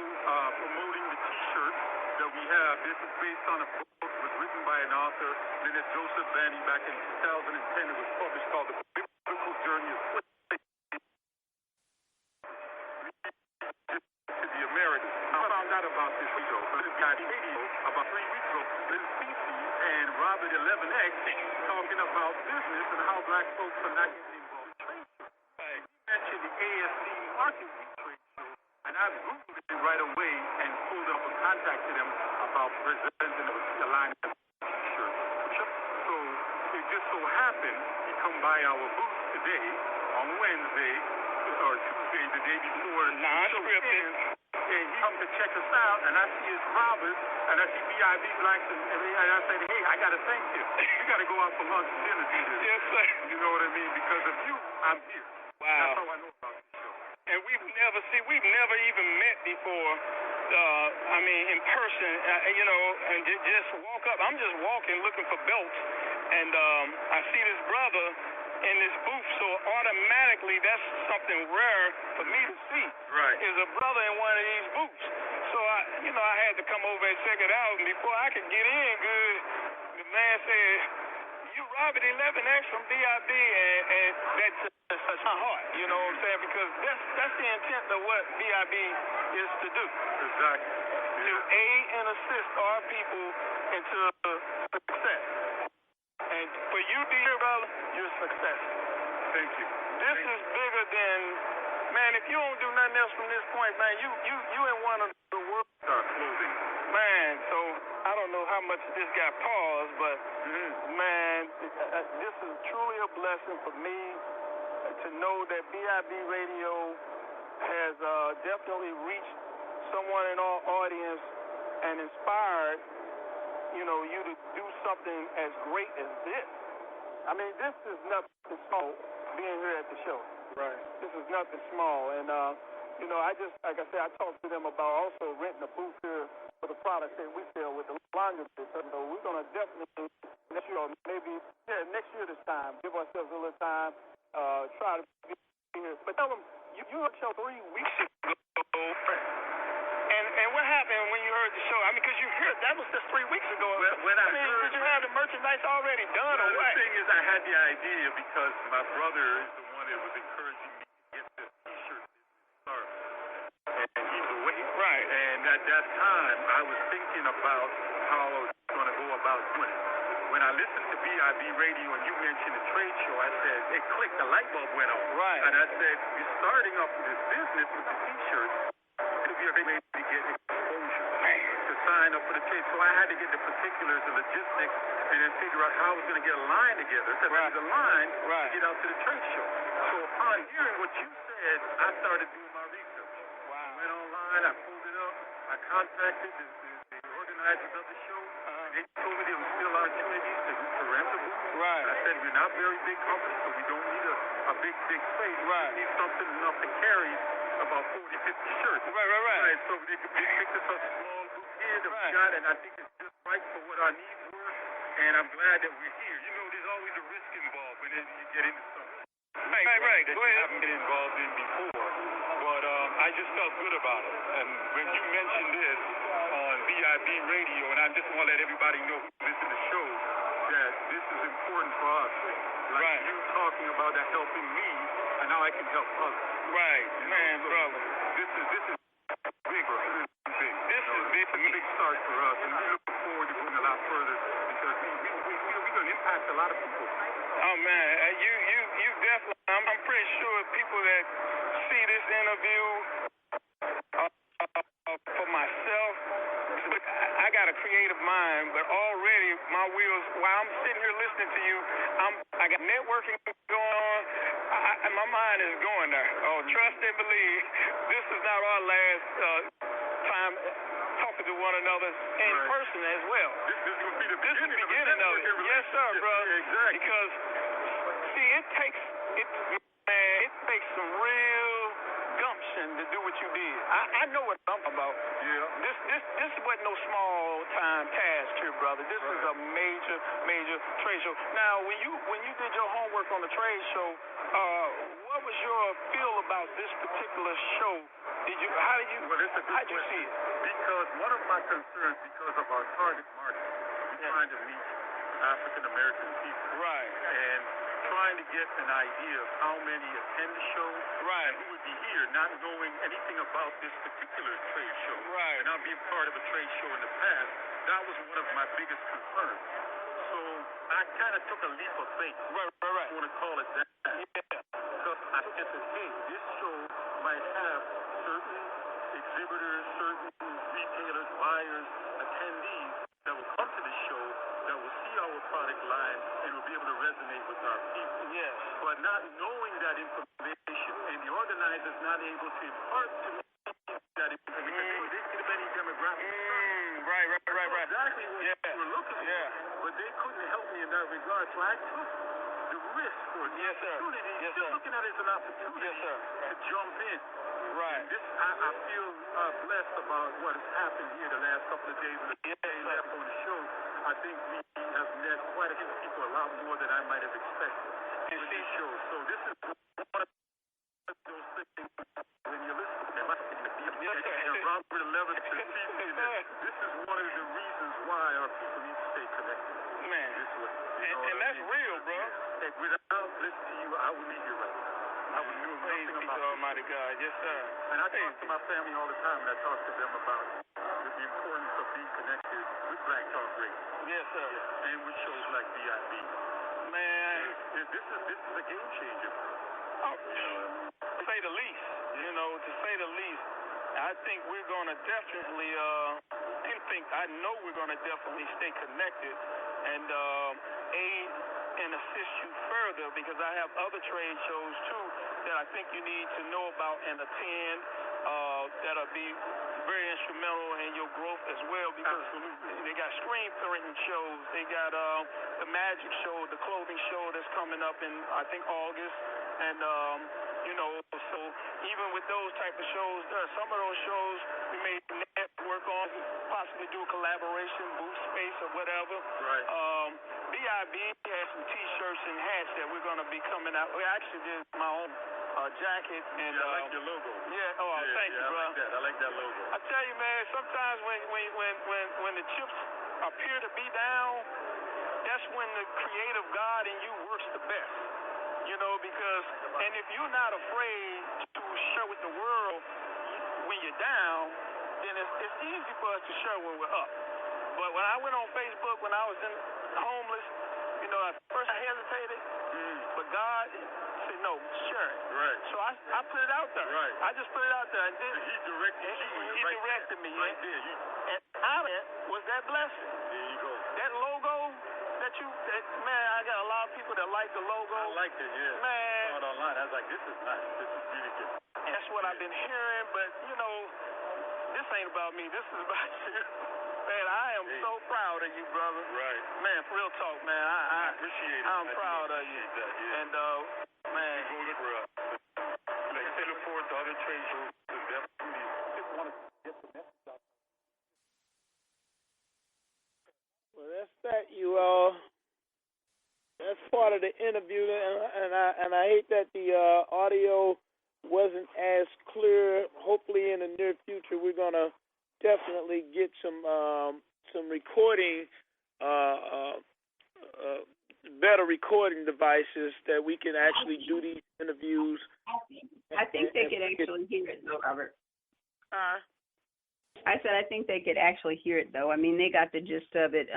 promoting the T-shirts that we have. This is based on a book that was written by an author, Leonard Joseph Banny, back in 2010. It was published called The Biblical Journey of Slavery to the Americas. I found out about this show, this guy's video, about 3 weeks ago. Little Sisi and Robert 11X talking about business and how black folks are not getting involved in trade. You mentioned the ASD Marketing Trade Show, and I Googled it right away and pulled up and contacted them about presenting a line of T-shirts. So it just so happened he come by our booth today on Wednesday or Tuesday, the day before. Non-scripted. And he come to check us out, and I see his Robert, and I see BIB blacks, and I said, hey, I got to thank you. You got to go out for lunch and dinner, do this. Yes, sir. You know what I mean? Because of you, I'm here. Wow. That's how I know about this show. And we've never even met before, in person, you know, and just walk up. I'm just walking looking for belts, and I see this brother in this booth, so automatically that's something rare for me to see. Right. Is a brother in one of these booths. So I had to come over and check it out, and before I could get in good, the man said, you Robert 11X from BIB, and that touched my heart, you know what I'm saying? Because that's the intent of what BIB is to do. Exactly. To aid and assist our people into success. And for you to be here, brother, you're a success. Thank you. This is bigger than, man, if you don't do nothing else from this point, man, you in one of the world. Start closing. Man, so I don't know how much this got paused, but man, this is truly a blessing for me to know that BIB Radio has definitely reached someone in our audience and inspired, you to do something as great as this. I mean, this is nothing small, being here at the show. Right. This is nothing small. And, I just, like I said, I talked to them about also renting a booth here for the products that we sell with the laundry. So we're going to definitely, next year this time, give ourselves a little time, try to be here. But tell them, you heard the show 3 weeks ago. And what happened when you heard the show? I mean, because you heard that was just 3 weeks ago. Did you have the merchandise already done or what? The thing is, I had the idea because my brother is the one that was encouraging me to get this T-shirt started. And he was away. Right. And at that time, I was thinking about how I was going to go about doing it. When I listened to BIB Radio and you mentioned the trade show, I said, it clicked, the light bulb went on. Right. And I said, you're starting up this business with the T-shirts. To be a great way to get exposure, to sign up for the trade. So I had to get the particulars, the logistics, and then figure out how I was going to get a line together. So there was a line to get out to the trade show. So upon hearing what you said, I started doing my research. Wow. I went online, I pulled it up, I contacted the organizers of the show. They told me there was still opportunities to rent the booth. Right. I said, we're not very big company, so we don't need a big space. Right. We need something enough to carry about 40, 50 shirts. Right. So they picked us a small booth here that we got, and I think it's just right for what our needs were. And I'm glad that we're here. There's always a risk involved when you get into something. Right. That you haven't been involved in before. But I just felt good about it. And when you mentioned this on BIB Radio, and I just want to let everybody know who listens to the show that this is important for us. Like you talking about that helping me, and now I can help others. Right, man, brother. This is big. This is big. A big start for us, and we look forward to going a lot further because we're going to impact a lot of people. Oh man, you definitely. I'm pretty sure people that see this interview for myself. I got a creative mind, but already my wheels. While I'm sitting here listening to you, I got networking going on. My mind is going there. Oh, trust and believe. This is not our last time talking to one another in person as well. This is going to be the beginning of it. Yes, sir, bro. Yeah, exactly. Because see, it takes some real gumption to do what you did. I know what I'm talking about. Yeah. This wasn't no small time task here, brother. This is a major trade show. Now, when you did your homework on the trade show, what was your feel about this particular show? How did you see it? Because one of my concerns, because of our target market, we're trying to reach African American people. Right. And trying to get an idea of how many attend the show. Right. Who would be here, not knowing anything about this particular trade show. Right. And not being part of a trade show in the past, that was one of my biggest concerns. So I kind of took a leap of faith. Right. I want to call it that. Yeah. Because I said, hey, this show might have certain exhibitors, certain retailers, buyers, attendees that will come to the show, that will see our product line, and will be able to resonate with our people. Yes. But not knowing that information, and the organizers not able to impart to me that information, they could have any demographic. Right. Exactly what we were looking for. But they couldn't help me in that regard, so I took the risk for the opportunity. Still looking at it as an opportunity to jump in. Right. And I feel blessed about what has happened here the last couple of days. The day left on the show, I think we have met quite a few people, a lot more than I might have expected in this show. So this is one of those things when you listen to them. Robert 11 to this is one of the reasons why our people need to stay connected. Man, this way. And that's real, bro. And without listening to you, I wouldn't be here right now. I would know nothing about Almighty God. Yes, sir. And I talk to my family all the time, and I talk to them about the importance of being connected with Black Talk Radio. Yes, sir. And with shows like BIB. man. This is a game changer. To say the least, to say the least. I think we're going to definitely, I know we're going to definitely stay connected and aid and assist you further, because I have other trade shows too that I think you need to know about and attend, that'll be very instrumental in your growth as well, because they got screen printing shows, they got the magic show, the clothing show that's coming up in, I think, August, and so even with those type of shows, there are some of those shows we may network on, possibly do a collaboration, booth space or whatever. Right. BIB has some T-shirts and hats that we're going to be coming out. We actually did my own jacket. And I like your logo. Yeah. Oh, yeah, thank you, bro. I like that logo. I tell you, man, sometimes when the chips appear to be down, that's when the creative God in you works the best. Because, and if you're not afraid to share with the world when you're down, then it's easy for us to share when we're up. But when I went on Facebook, when I was homeless, at first I hesitated, but God said, no, share it. Right. So I put it out there. Right. I just put it out there. And then He directed you. He directed me. Right there. And out of it was that blessing. There you go. That logo man, I got a lot of people that like the logo. I liked it, yeah. Man. I saw it online. I was like, this is nice. This is really good. That's what I've been hearing, but, this ain't about me. This is about you. Man, I am so proud of you, brother. Right. Man, for real talk, man. I appreciate it. I'm proud of you. That, yeah. And, man. Like I said, look forward to other trade shows. Definitely just want to get the message out. Well, that's that, you all. That's part of the interview, and I hate that the audio wasn't as clear. Hopefully, in the near future, we're gonna definitely get some recording, better recording devices that we can actually do these interviews. I think they could actually hear it, though, Robert. I said I think they could actually hear it, though. I mean, they got the gist of it,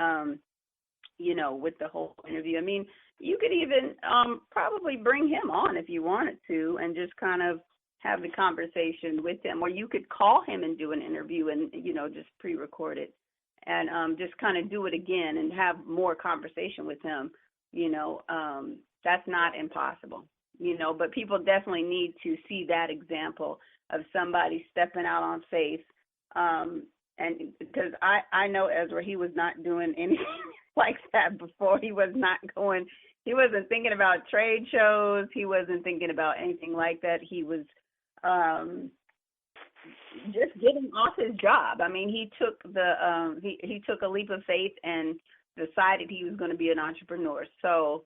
with the whole interview. I mean, you could even probably bring him on if you wanted to and just kind of have the conversation with him. Or you could call him and do an interview and, just pre-record it and just kind of do it again and have more conversation with him. That's not impossible, but people definitely need to see that example of somebody stepping out on faith. And because I know Ezra, he was not doing anything like that before. He wasn't thinking about trade shows. He wasn't thinking about anything like that. He was just getting off his job. I mean, he took he took a leap of faith and decided he was going to be an entrepreneur. So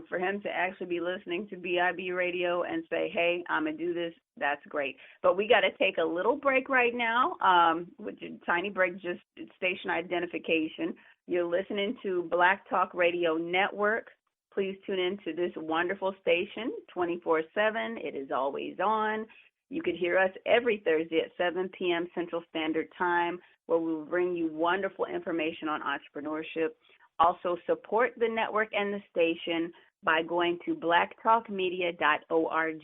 for him to actually be listening to BIB radio and say, hey, I'm going to do this, that's great. But we got to take a little break right now, which is a tiny break, just station identification. You're listening to Black Talk Radio Network. Please tune in to this wonderful station 24/7. It is always on. You could hear us every Thursday at 7 p.m. Central Standard Time, where we will bring you wonderful information on entrepreneurship. Also, support the network and the station by going to blacktalkmedia.org.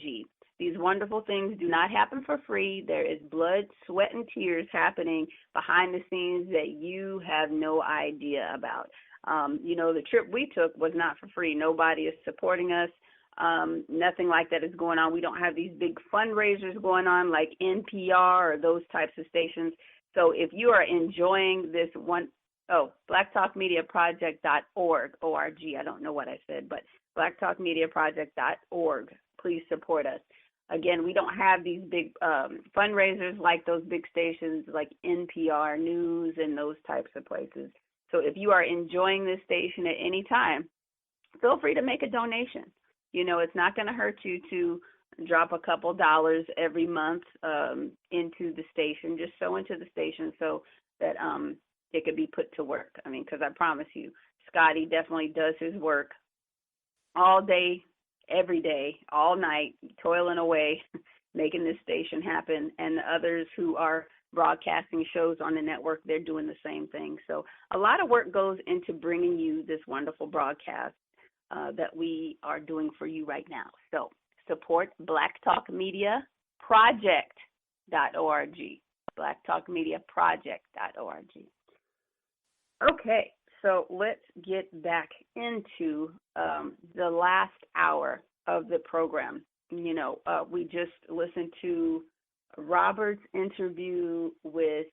These wonderful things do not happen for free. There is blood, sweat, and tears happening behind the scenes that you have no idea about. The trip we took was not for free. Nobody is supporting us. Nothing like that is going on. We don't have these big fundraisers going on like NPR or those types of stations. So if you are enjoying this blacktalkmediaproject.org, O-R-G, I don't know what I said, but blacktalkmediaproject.org, please support us. Again, we don't have these big fundraisers like those big stations like NPR News and those types of places. So if you are enjoying this station at any time, feel free to make a donation. It's not going to hurt you to drop a couple dollars every month into the station, just so into the station so that it could be put to work. I mean, because I promise you, Scotty definitely does his work all day, every day, all night, toiling away, making this station happen. And the others who are broadcasting shows on the network, they're doing the same thing. So a lot of work goes into bringing you this wonderful broadcast. that we are doing for you right now. So support blacktalkmediaproject.org, blacktalkmediaproject.org. Okay, so let's get back into the last hour of the program. You know, we just listened to Robert's interview with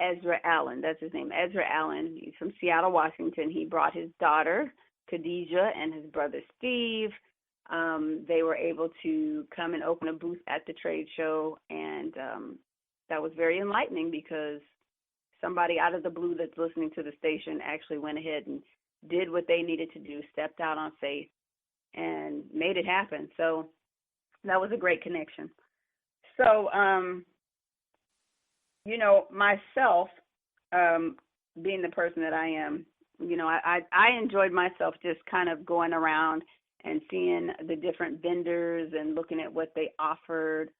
Ezra Allen. That's his name, Ezra Allen. He's from Seattle, Washington. He brought his daughter, Khadijah, and his brother, Steve. They were able to come and open a booth at the trade show, and that was very enlightening because somebody out of the blue that's listening to the station actually went ahead and did what they needed to do, stepped out on faith, and made it happen. So that was a great connection. So, you know, myself, being the person that I am, you know, I enjoyed myself just kind of going around and seeing the different vendors and looking at what they offered.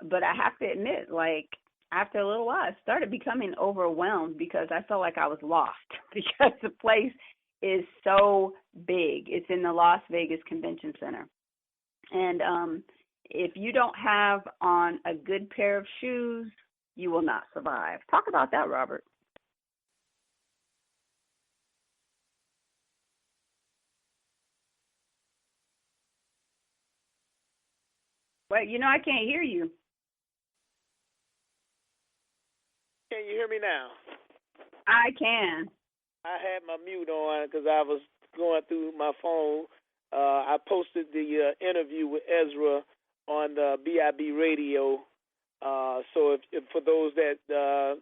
But I have to admit, like, after a little while, I started becoming overwhelmed because I felt like I was lost because the place is so big. It's in the Las Vegas Convention Center. And if you don't have on a good pair of shoes, you will not survive. Talk about that, Robert. Well, you know, I can't hear you. Can you hear me now? I can. I had my mute on because I was going through my phone. I posted the interview with Ezra on the BIB radio. So if for those that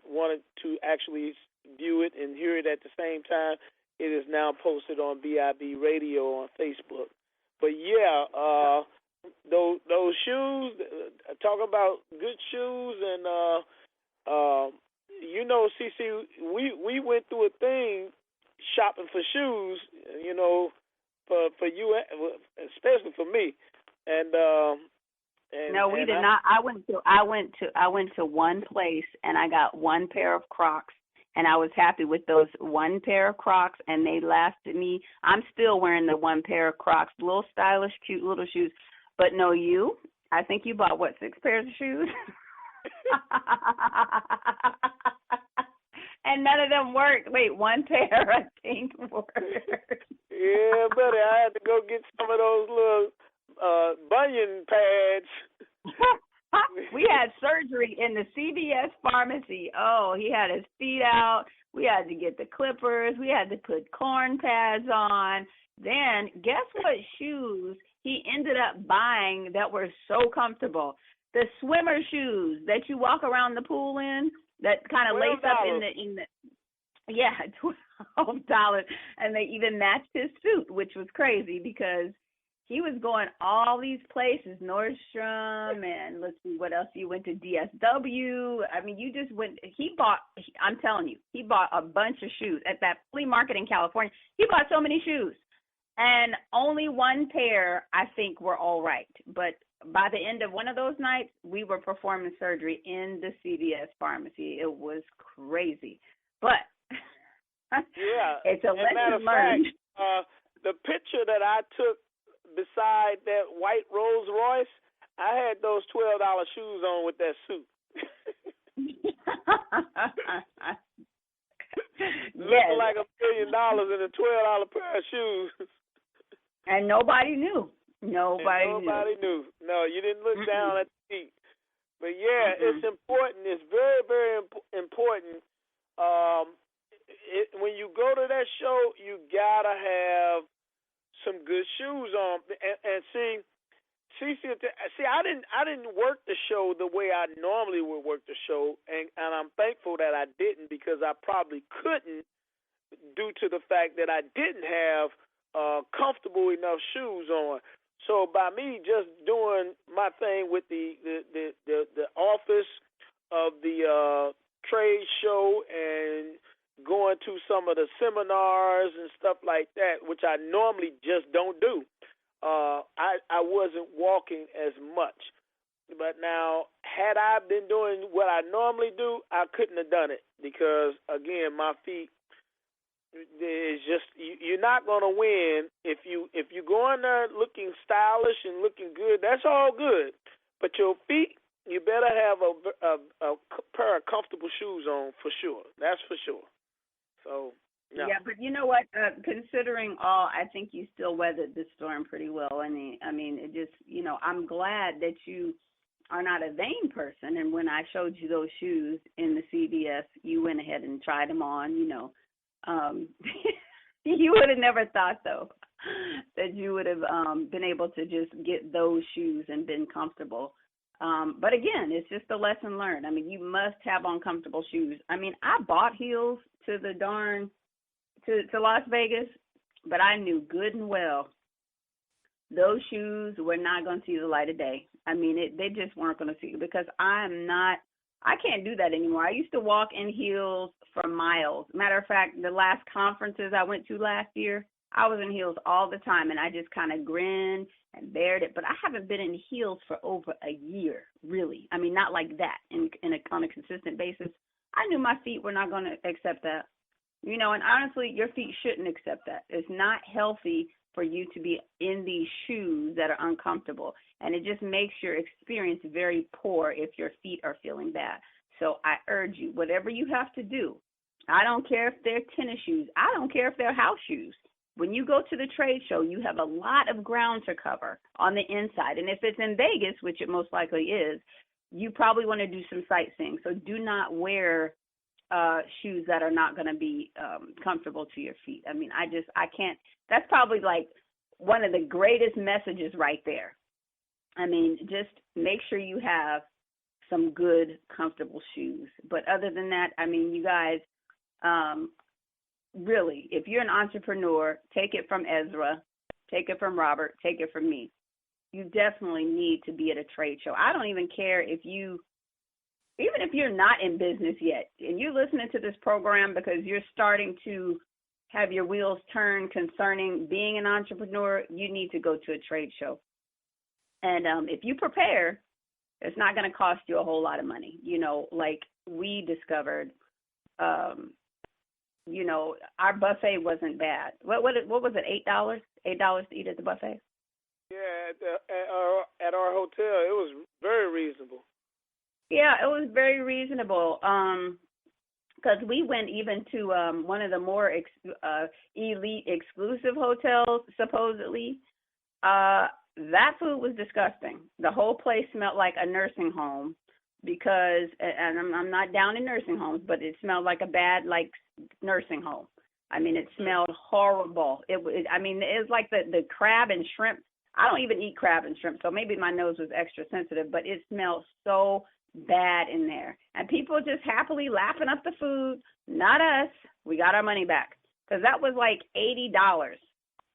wanted to actually view it and hear it at the same time, it is now posted on BIB radio on Facebook. But yeah, those shoes, talk about good shoes, and you know, Sisi, we went through a thing shopping for shoes, you know, for you, especially for me, and no, we did not. I went to one place and I got one pair of Crocs, and I was happy with those one pair of Crocs, and they lasted me. I'm still wearing the one pair of Crocs, little stylish, cute little shoes. But no, I think you bought, what, 6 pairs of shoes? And none of them worked. Wait, one pair I think worked. Yeah, buddy, I had to go get some of those little bunion pads. We had surgery in the CVS pharmacy. Oh, he had his feet out. We had to get the clippers. We had to put corn pads on. Then guess what shoes he ended up buying that were so comfortable? The swimmer shoes that you walk around the pool in, that kind of lace up in the yeah, $12, and they even matched his suit, which was crazy because he was going all these places, Nordstrom, and let's see what else. You went to DSW. I mean, you just went. I'm telling you, he bought a bunch of shoes at that flea market in California. He bought so many shoes, and only one pair I think were all right, but by the end of one of those nights, we were performing surgery in the CVS pharmacy. It was crazy. But yeah, it's a lesson learned. Fact, the picture that I took beside that white Rolls Royce, I had those $12 shoes on with that suit. Looking like $1 billion in a $12 pair of shoes. And nobody knew. Nobody knew. No, you didn't look down at the feet. But yeah, it's important. It's very, very important. When you go to that show, you gotta have some good shoes on. And see, I didn't work the show the way I normally would work the show, and I'm thankful that I didn't, because I probably couldn't, due to the fact that I didn't have comfortable enough shoes on. So by me just doing my thing with the office of the trade show and going to some of the seminars and stuff like that, which I normally just don't do, I wasn't walking as much. But now, had I been doing what I normally do, I couldn't have done it, because, again, my feet, it's just, you're not gonna win if you go in there looking stylish and looking good. That's all good, but your feet, you better have a pair of comfortable shoes on for sure. That's for sure. So no. Yeah, but you know what? Considering all, I think you still weathered the storm pretty well. I mean, it just, I'm glad that you are not a vain person. And when I showed you those shoes in the CVS, you went ahead and tried them on. You would have never thought, though, that you would have been able to just get those shoes and been comfortable. But again, it's just a lesson learned. I mean, you must have uncomfortable shoes. I mean, I bought heels to the to Las Vegas, but I knew good and well those shoes were not going to see the light of day. I mean, they just weren't going to see it, because I can't do that anymore. I used to walk in heels for miles. Matter of fact, the last conferences I went to last year, I was in heels all the time, and I just kind of grinned and bared it. But I haven't been in heels for over a year, really. I mean, not like that on a consistent basis. I knew my feet were not going to accept that. And honestly, your feet shouldn't accept that. It's not healthy for you to be in these shoes that are uncomfortable. And it just makes your experience very poor if your feet are feeling bad. So I urge you, whatever you have to do, I don't care if they're tennis shoes. I don't care if they're house shoes. When you go to the trade show, you have a lot of ground to cover on the inside. And if it's in Vegas, which it most likely is, you probably want to do some sightseeing. So do not wear shoes that are not going to be comfortable to your feet. I mean, I can't. That's probably like one of the greatest messages right there. I mean, just make sure you have some good, comfortable shoes. But other than that, I mean, you guys, really, if you're an entrepreneur, take it from Ezra, take it from Robert, take it from me. You definitely need to be at a trade show. I don't even care even if you're not in business yet and you're listening to this program because you're starting to have your wheels turn concerning being an entrepreneur, you need to go to a trade show. And if you prepare, it's not going to cost you a whole lot of money. Like we discovered, our buffet wasn't bad. What was it, $8? $8 to eat at the buffet? Yeah, at our hotel, it was very reasonable. Yeah, it was very reasonable. Because we went even to one of the more elite, exclusive hotels, supposedly. That food was disgusting. The whole place smelled like a nursing home because, and I'm not down in nursing homes, but it smelled like a bad, nursing home. I mean, it smelled horrible. It was like the crab and shrimp. I don't even eat crab and shrimp, so maybe my nose was extra sensitive, but it smelled so bad in there. And people just happily lapping up the food. Not us. We got our money back because that was like $80.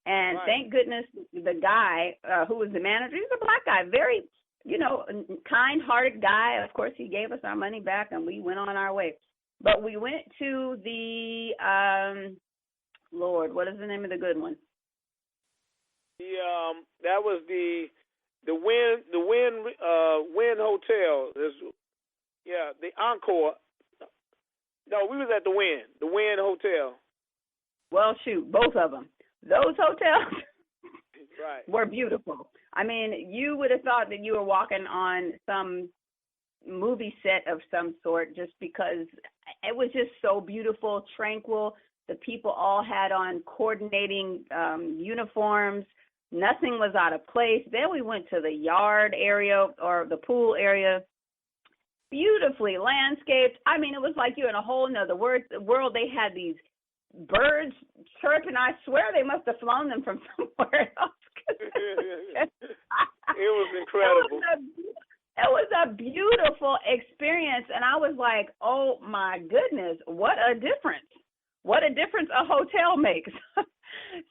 And right. Thank goodness the guy who was the manager, he's a black guy, very, kind-hearted guy. Of course, he gave us our money back and we went on our way. But we went to the, Lord, what is the name of the good one? That was the Wynn Hotel. The Encore. No, we was at the Wynn Hotel. Well, shoot, both of them. Those hotels right. were beautiful. I mean, you would have thought that you were walking on some movie set of some sort just because it was just so beautiful, tranquil. The people all had on coordinating uniforms. Nothing was out of place. Then we went to the yard area or the pool area, beautifully landscaped. I mean, it was like you're in a whole nother world. They had these birds chirping. I swear they must have flown them from somewhere else. It was incredible. It was a beautiful experience, and I was like, oh, my goodness, what a difference. What a difference a hotel makes.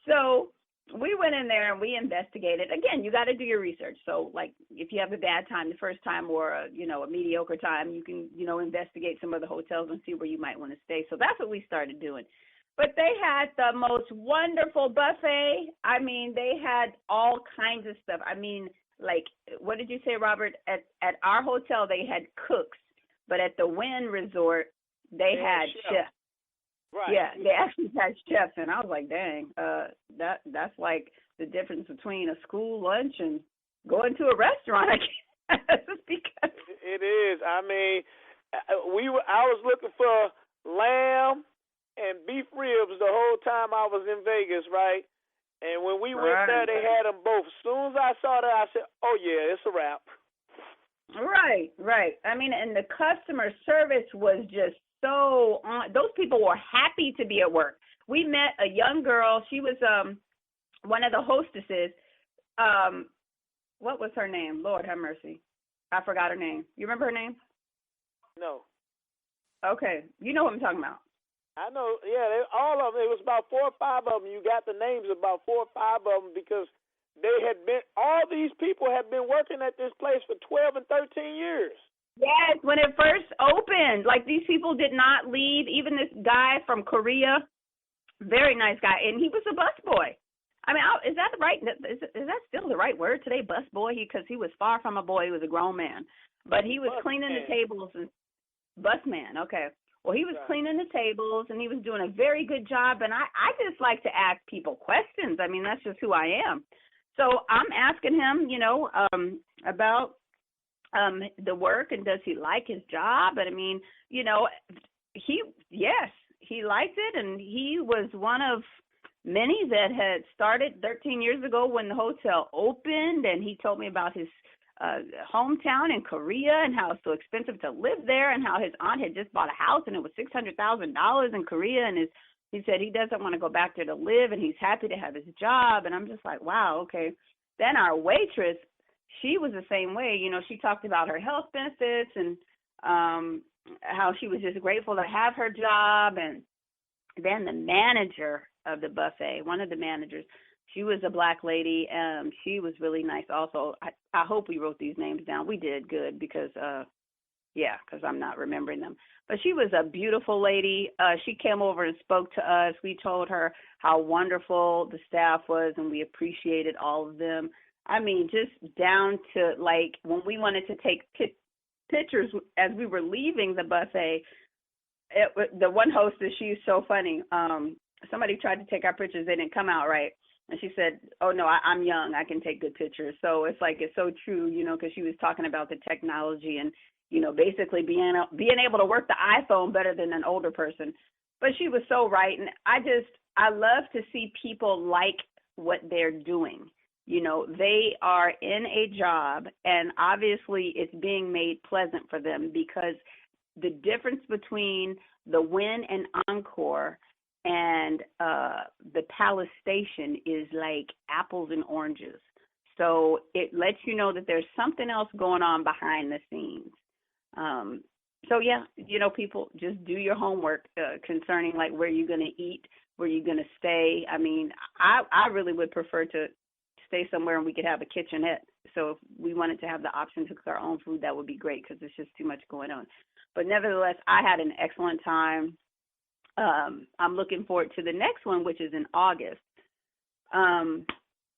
So we went in there and we investigated. Again, you got to do your research. So, if you have a bad time the first time or, a mediocre time, you can, investigate some of the hotels and see where you might want to stay. So that's what we started doing. But they had the most wonderful buffet. I mean, they had all kinds of stuff. I mean, what did you say, Robert? At our hotel, they had cooks. But at the Wynn Resort, they had chefs. Right. Yeah, they actually had chefs, and I was like, dang, that's like the difference between a school lunch and going to a restaurant. I guess because It is. I mean, I was looking for lamb and beef ribs the whole time I was in Vegas, right? And when we went there, they had them both. As soon as I saw that, I said, "Oh yeah, it's a wrap." Right. I mean, and the customer service was just so on. Those people were happy to be at work. We met a young girl. She was one of the hostesses. What was her name? Lord have mercy. I forgot her name. You remember her name? No. Okay. You know what I'm talking about. I know, yeah, all of them. It was about 4 or 5 of them. You got the names of about 4 or 5 of them because all these people had been working at this place for 12 and 13 years. Yes, when it first opened, like these people did not leave. Even this guy from Korea, very nice guy, and he was a busboy. I mean, is that the right? Is that still the right word today, busboy? Because he was far from a boy; he was a grown man. But he was cleaning the tables and busman. Okay. Well, he was cleaning the tables and he was doing a very good job. And I just like to ask people questions. I mean, that's just who I am. So I'm asking him, about the work and does he like his job? And I mean, he liked it, and he was one of many that had started 13 years ago when the hotel opened, and he told me about his hometown in Korea and how it's so expensive to live there, and how his aunt had just bought a house and it was $600,000 in Korea, and he said he doesn't want to go back there to live and he's happy to have his job. And I'm just like, wow, okay. Then our waitress, she was the same way. She talked about her health benefits and how she was just grateful to have her job. And then the manager of the buffet, one of the managers, she was a black lady. She was really nice also. I hope we wrote these names down. We did good because I'm not remembering them. But she was a beautiful lady. She came over and spoke to us. We told her how wonderful the staff was, and we appreciated all of them. I mean, just down to, like, when we wanted to take pictures as we were leaving the buffet, the one hostess, she's so funny. Somebody tried to take our pictures. They didn't come out right. And she said, oh, no, I'm young. I can take good pictures. So it's like, it's so true, because she was talking about the technology and, basically being able to work the iPhone better than an older person. But she was so right. And I love to see people like what they're doing. They are in a job, and obviously it's being made pleasant for them, because the difference between the Wynn and Encore and the Palace Station is like apples and oranges. So it lets you know that there's something else going on behind the scenes. People, just do your homework concerning, like, where you're going to eat, where you're going to stay. I mean, I really would prefer to stay somewhere and we could have a kitchenette. So if we wanted to have the option to cook our own food, that would be great, because there's just too much going on. But nevertheless, I had an excellent time. I'm looking forward to the next one, which is in August. Let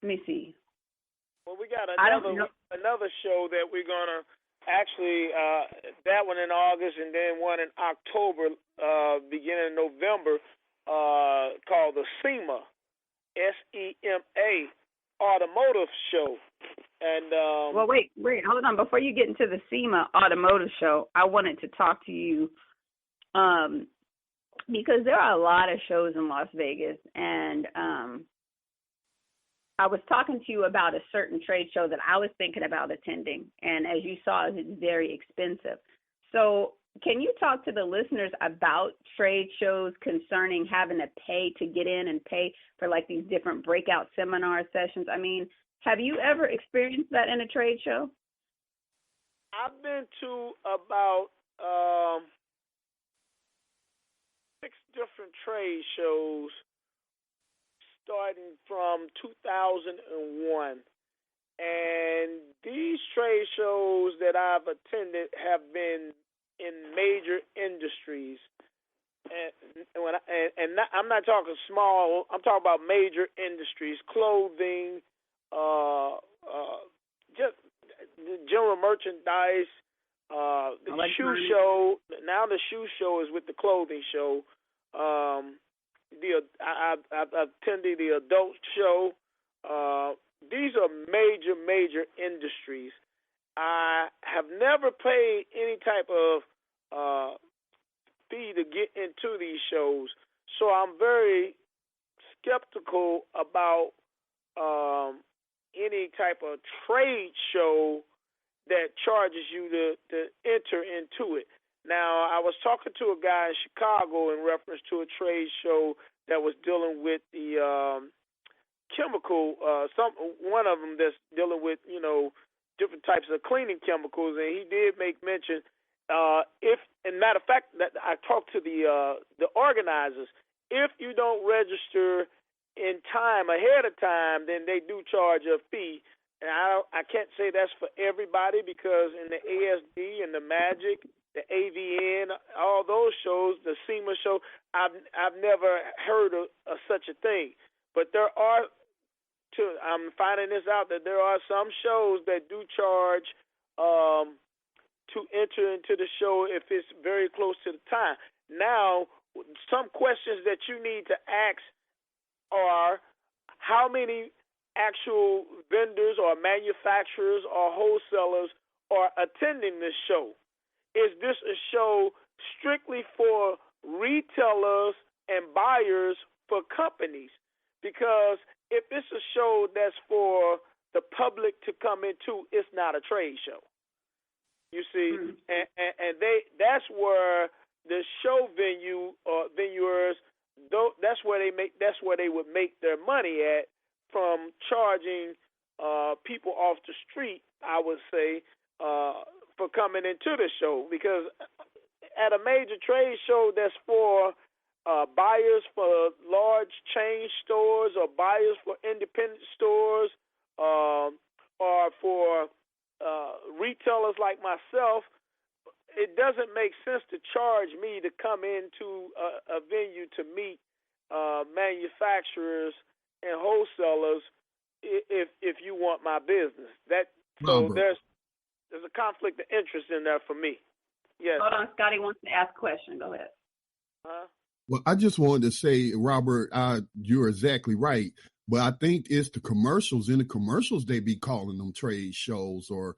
me see. Well, we got another show that we're gonna actually that one in August, and then one in October, beginning in November, called the SEMA, SEMA Automotive Show. And well, wait, hold on. Before you get into the SEMA Automotive Show, I wanted to talk to you. Because there are a lot of shows in Las Vegas, and I was talking to you about a certain trade show that I was thinking about attending, and as you saw, it's very expensive. So can you talk to the listeners about trade shows concerning having to pay to get in and pay for, like, these different breakout seminar sessions? I mean, have you ever experienced that in a trade show? I've been to about 6 different trade shows starting from 2001. And these trade shows that I've attended have been in major industries. I'm not talking small, I'm talking about major industries, clothing, just general merchandise, the shoe show. Now the shoe show is with the clothing show. I've attended the adult show. These are major industries. I have never paid any type of fee to get into these shows, so I'm very skeptical about any type of trade show that charges you to enter into it. Now, I was talking to a guy in Chicago in reference to a trade show that was dealing with the chemical, one of them that's dealing with, different types of cleaning chemicals, and he did make mention, and matter of fact, that I talked to the organizers, if you don't register in time, ahead of time, then they do charge a fee. And I can't say that's for everybody, because in the ASD and the Magic, the AVN, all those shows, the SEMA show, I've never heard of such a thing. But I'm finding this out, that there are some shows that do charge to enter into the show if it's very close to the time. Now, some questions that you need to ask are, how many actual vendors or manufacturers or wholesalers are attending this show? Is this a show strictly for retailers and buyers for companies? Because if it's a show that's for the public to come into, it's not a trade show. You see, and that's where the show venue or venuers, that's where they would make their money at, from charging people off the street, I would say, for coming into the show. Because at a major trade show that's for buyers for large chain stores, or buyers for independent stores, or for retailers like myself, it doesn't make sense to charge me to come into a venue to meet manufacturers and wholesalers if you want my business. So there's a conflict of interest in there for me. Yes. Hold on, Scotty wants to ask a question. Go ahead. Well, I just wanted to say, Robert, you're exactly right. But I think it's the commercials. In the commercials, they be calling them trade shows or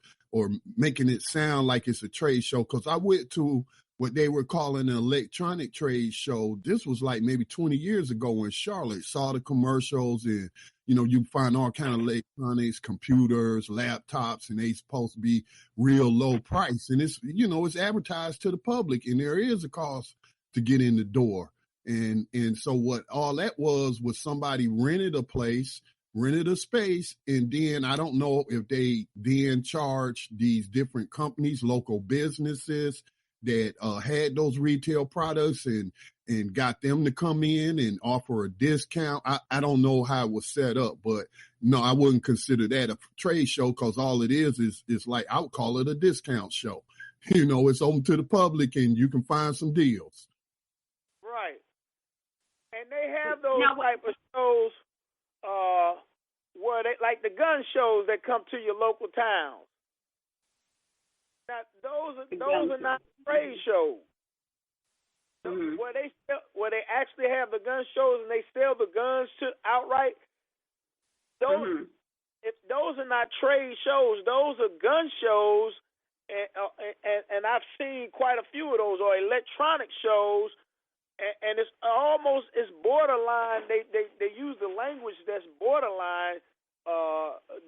making it sound like it's a trade show. Because I went to what they were calling an electronic trade show. This was like maybe 20 years ago in Charlotte. Saw the commercials, and you find all kind of electronics, computers, laptops, and they supposed to be real low price. And it's it's advertised to the public, and there is a cost to get in the door. And so what all that was somebody rented a place, rented a space, and then I don't know if they then charged these different companies, local businesses that had those retail products and got them to come in and offer a discount. I don't know how it was set up, but no, I wouldn't consider that a trade show, because all it is like, I would call it a discount show. It's open to the public and you can find some deals. Right. And they have those type of shows where they, like the gun shows that come to your local towns. Now, those are not trade shows. Where they actually have the gun shows and they sell the guns to outright. If those are not trade shows, those are gun shows, and I've seen quite a few of those, or electronic shows. And it's borderline. They use the language that's borderline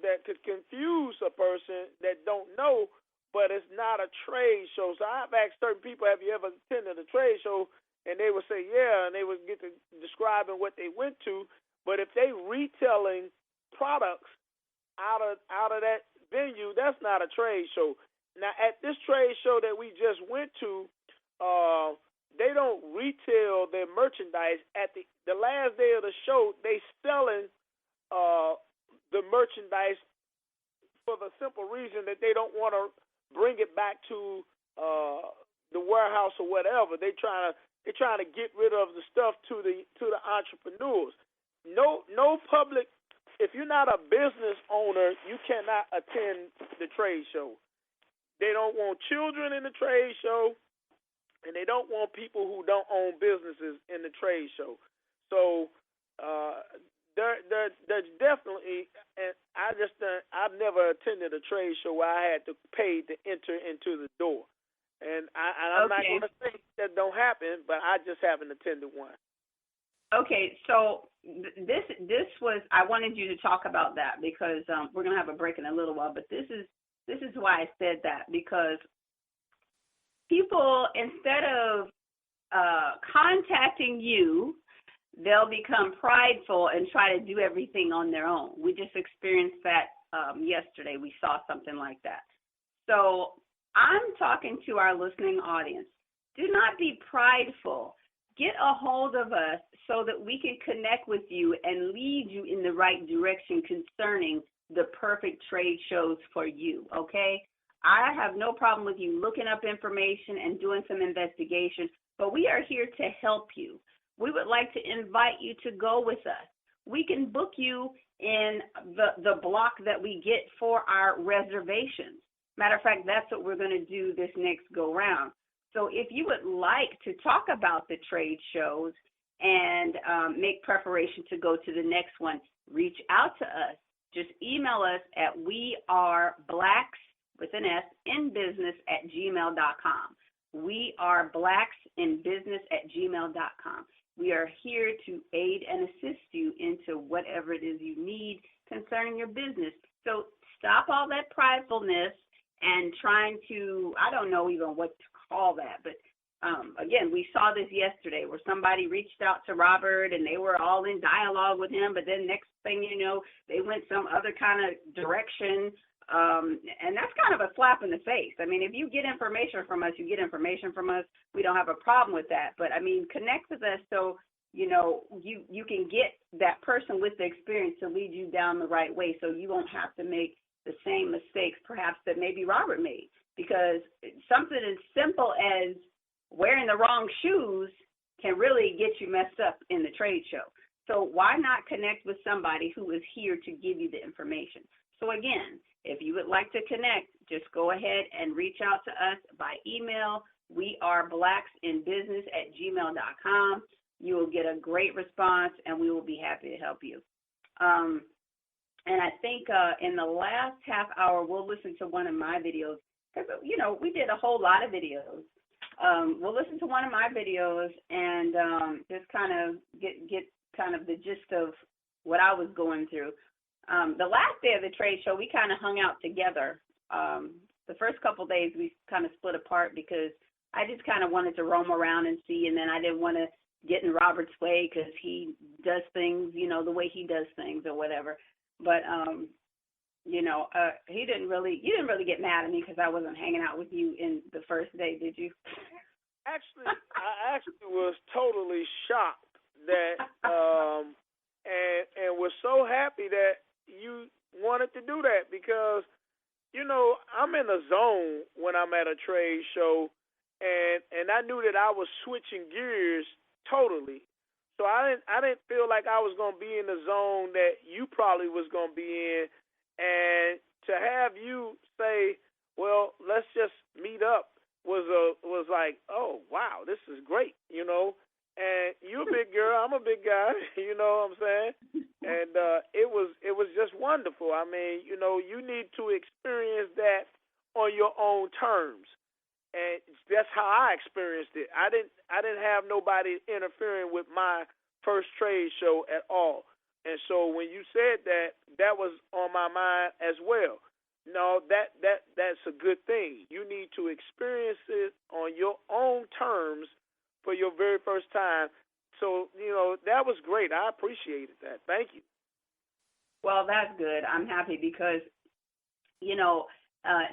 that could confuse a person that don't know, but it's not a trade show. So I've asked certain people, have you ever attended a trade show? And they would say, yeah, and they would get to describing what they went to. But if they retailing products out of that venue, that's not a trade show. Now, at this trade show that we just went to, they don't retail their merchandise. At the last day of the show, they selling the merchandise for the simple reason that they don't want to bring it back to the warehouse or whatever. They're trying to get rid of the stuff to the entrepreneurs. No public. If you're not a business owner, you cannot attend the trade show. They don't want children in the trade show. and they don't want people who don't own businesses in the trade show. So there's definitely, and I've never attended a trade show where I had to pay to enter into the door. And I'm not going to say that don't happen, but I just haven't attended one. Okay, so this was, I wanted you to talk about that because we're going to have a break in a little while, but this is why I said that, because people, instead of contacting you, they'll become prideful and try to do everything on their own. We just experienced that yesterday. We saw something like that. So I'm talking to our listening audience. Do not be prideful. Get a hold of us so that we can connect with you and lead you in the right direction concerning the perfect trade shows for you, okay? I have no problem with you looking up information and doing some investigation, but we are here to help you. We would like to invite you to go with us. We can book you in the block that we get for our reservations. Matter of fact, that's what we're going to do this next go-round. So if you would like to talk about the trade shows and make preparation to go to the next one, reach out to us. Just email us at weareblacks@gmail.com. weareblacks@gmail.com. We are here to aid and assist you into whatever it is you need concerning your business. So stop all that pridefulness and trying to, I don't know even what to call that, but again, we saw this yesterday where somebody reached out to Robert and they were all in dialogue with him, but then next thing you know, they went some other kind of direction, and that's kind of a slap in the face. I mean, if you get information from us, you get information from us. We don't have a problem with that, but I mean, connect with us so you know you can get that person with the experience to lead you down the right way, so you won't have to make the same mistakes perhaps that maybe Robert made, because something as simple as wearing the wrong shoes can really get you messed up in the trade show. So why not connect with somebody who is here to give you the information? So again, if you would like to connect, just go ahead and reach out to us by email, weareblacksinbusiness@gmail.com. You will get a great response, and we will be happy to help you. And I think in the last half hour, we'll listen to one of my videos, because, you know, we did a whole lot of videos. We'll listen to one of my videos and just kind of get kind of the gist of what I was going through. The last day of the trade show, we kind of hung out together. The first couple of days, we kind of split apart because I just kind of wanted to roam around and see, and then I didn't want to get in Robert's way because he does things, you know, the way he does things or whatever. But, you know, you didn't really get mad at me because I wasn't hanging out with you in the first day, did you? Actually, I actually was totally shocked that, and was so happy that you wanted to do that, because, you know, I'm in a zone when I'm at a trade show, and I knew that I was switching gears totally. So I didn't feel like I was going to be in the zone that you probably was going to be in, and to have you say, well, let's just meet up was like, oh, wow, this is great, you know. And you're a big girl, I'm a big guy, you know what I'm saying? And it was just wonderful. I mean, you know, you need to experience that on your own terms. And that's how I experienced it. I didn't have nobody interfering with my first trade show at all. And so when you said that, that was on my mind as well. No, that's a good thing. You need to experience it on your own terms for your very first time. So, you know, that was great. I appreciated that. Thank you. Well, that's good. I'm happy because, you know,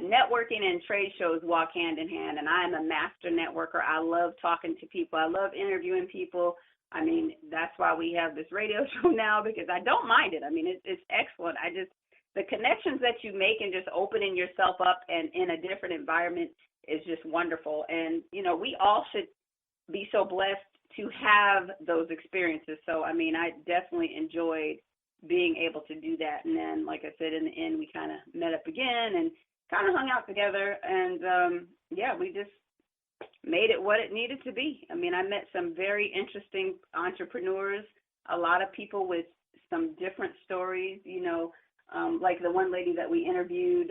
networking and trade shows walk hand in hand, and I am a master networker. I love talking to people. I love interviewing people. I mean, that's why we have this radio show now, because I don't mind it. I mean, it's excellent. The connections that you make and just opening yourself up and in a different environment is just wonderful. And, you know, we all should be so blessed to have those experiences. So, I mean, I definitely enjoyed being able to do that. And then, like I said, in the end, we kind of met up again and kind of hung out together. And, yeah, we just made it what it needed to be. I mean, I met some very interesting entrepreneurs, a lot of people with some different stories, like the one lady that we interviewed,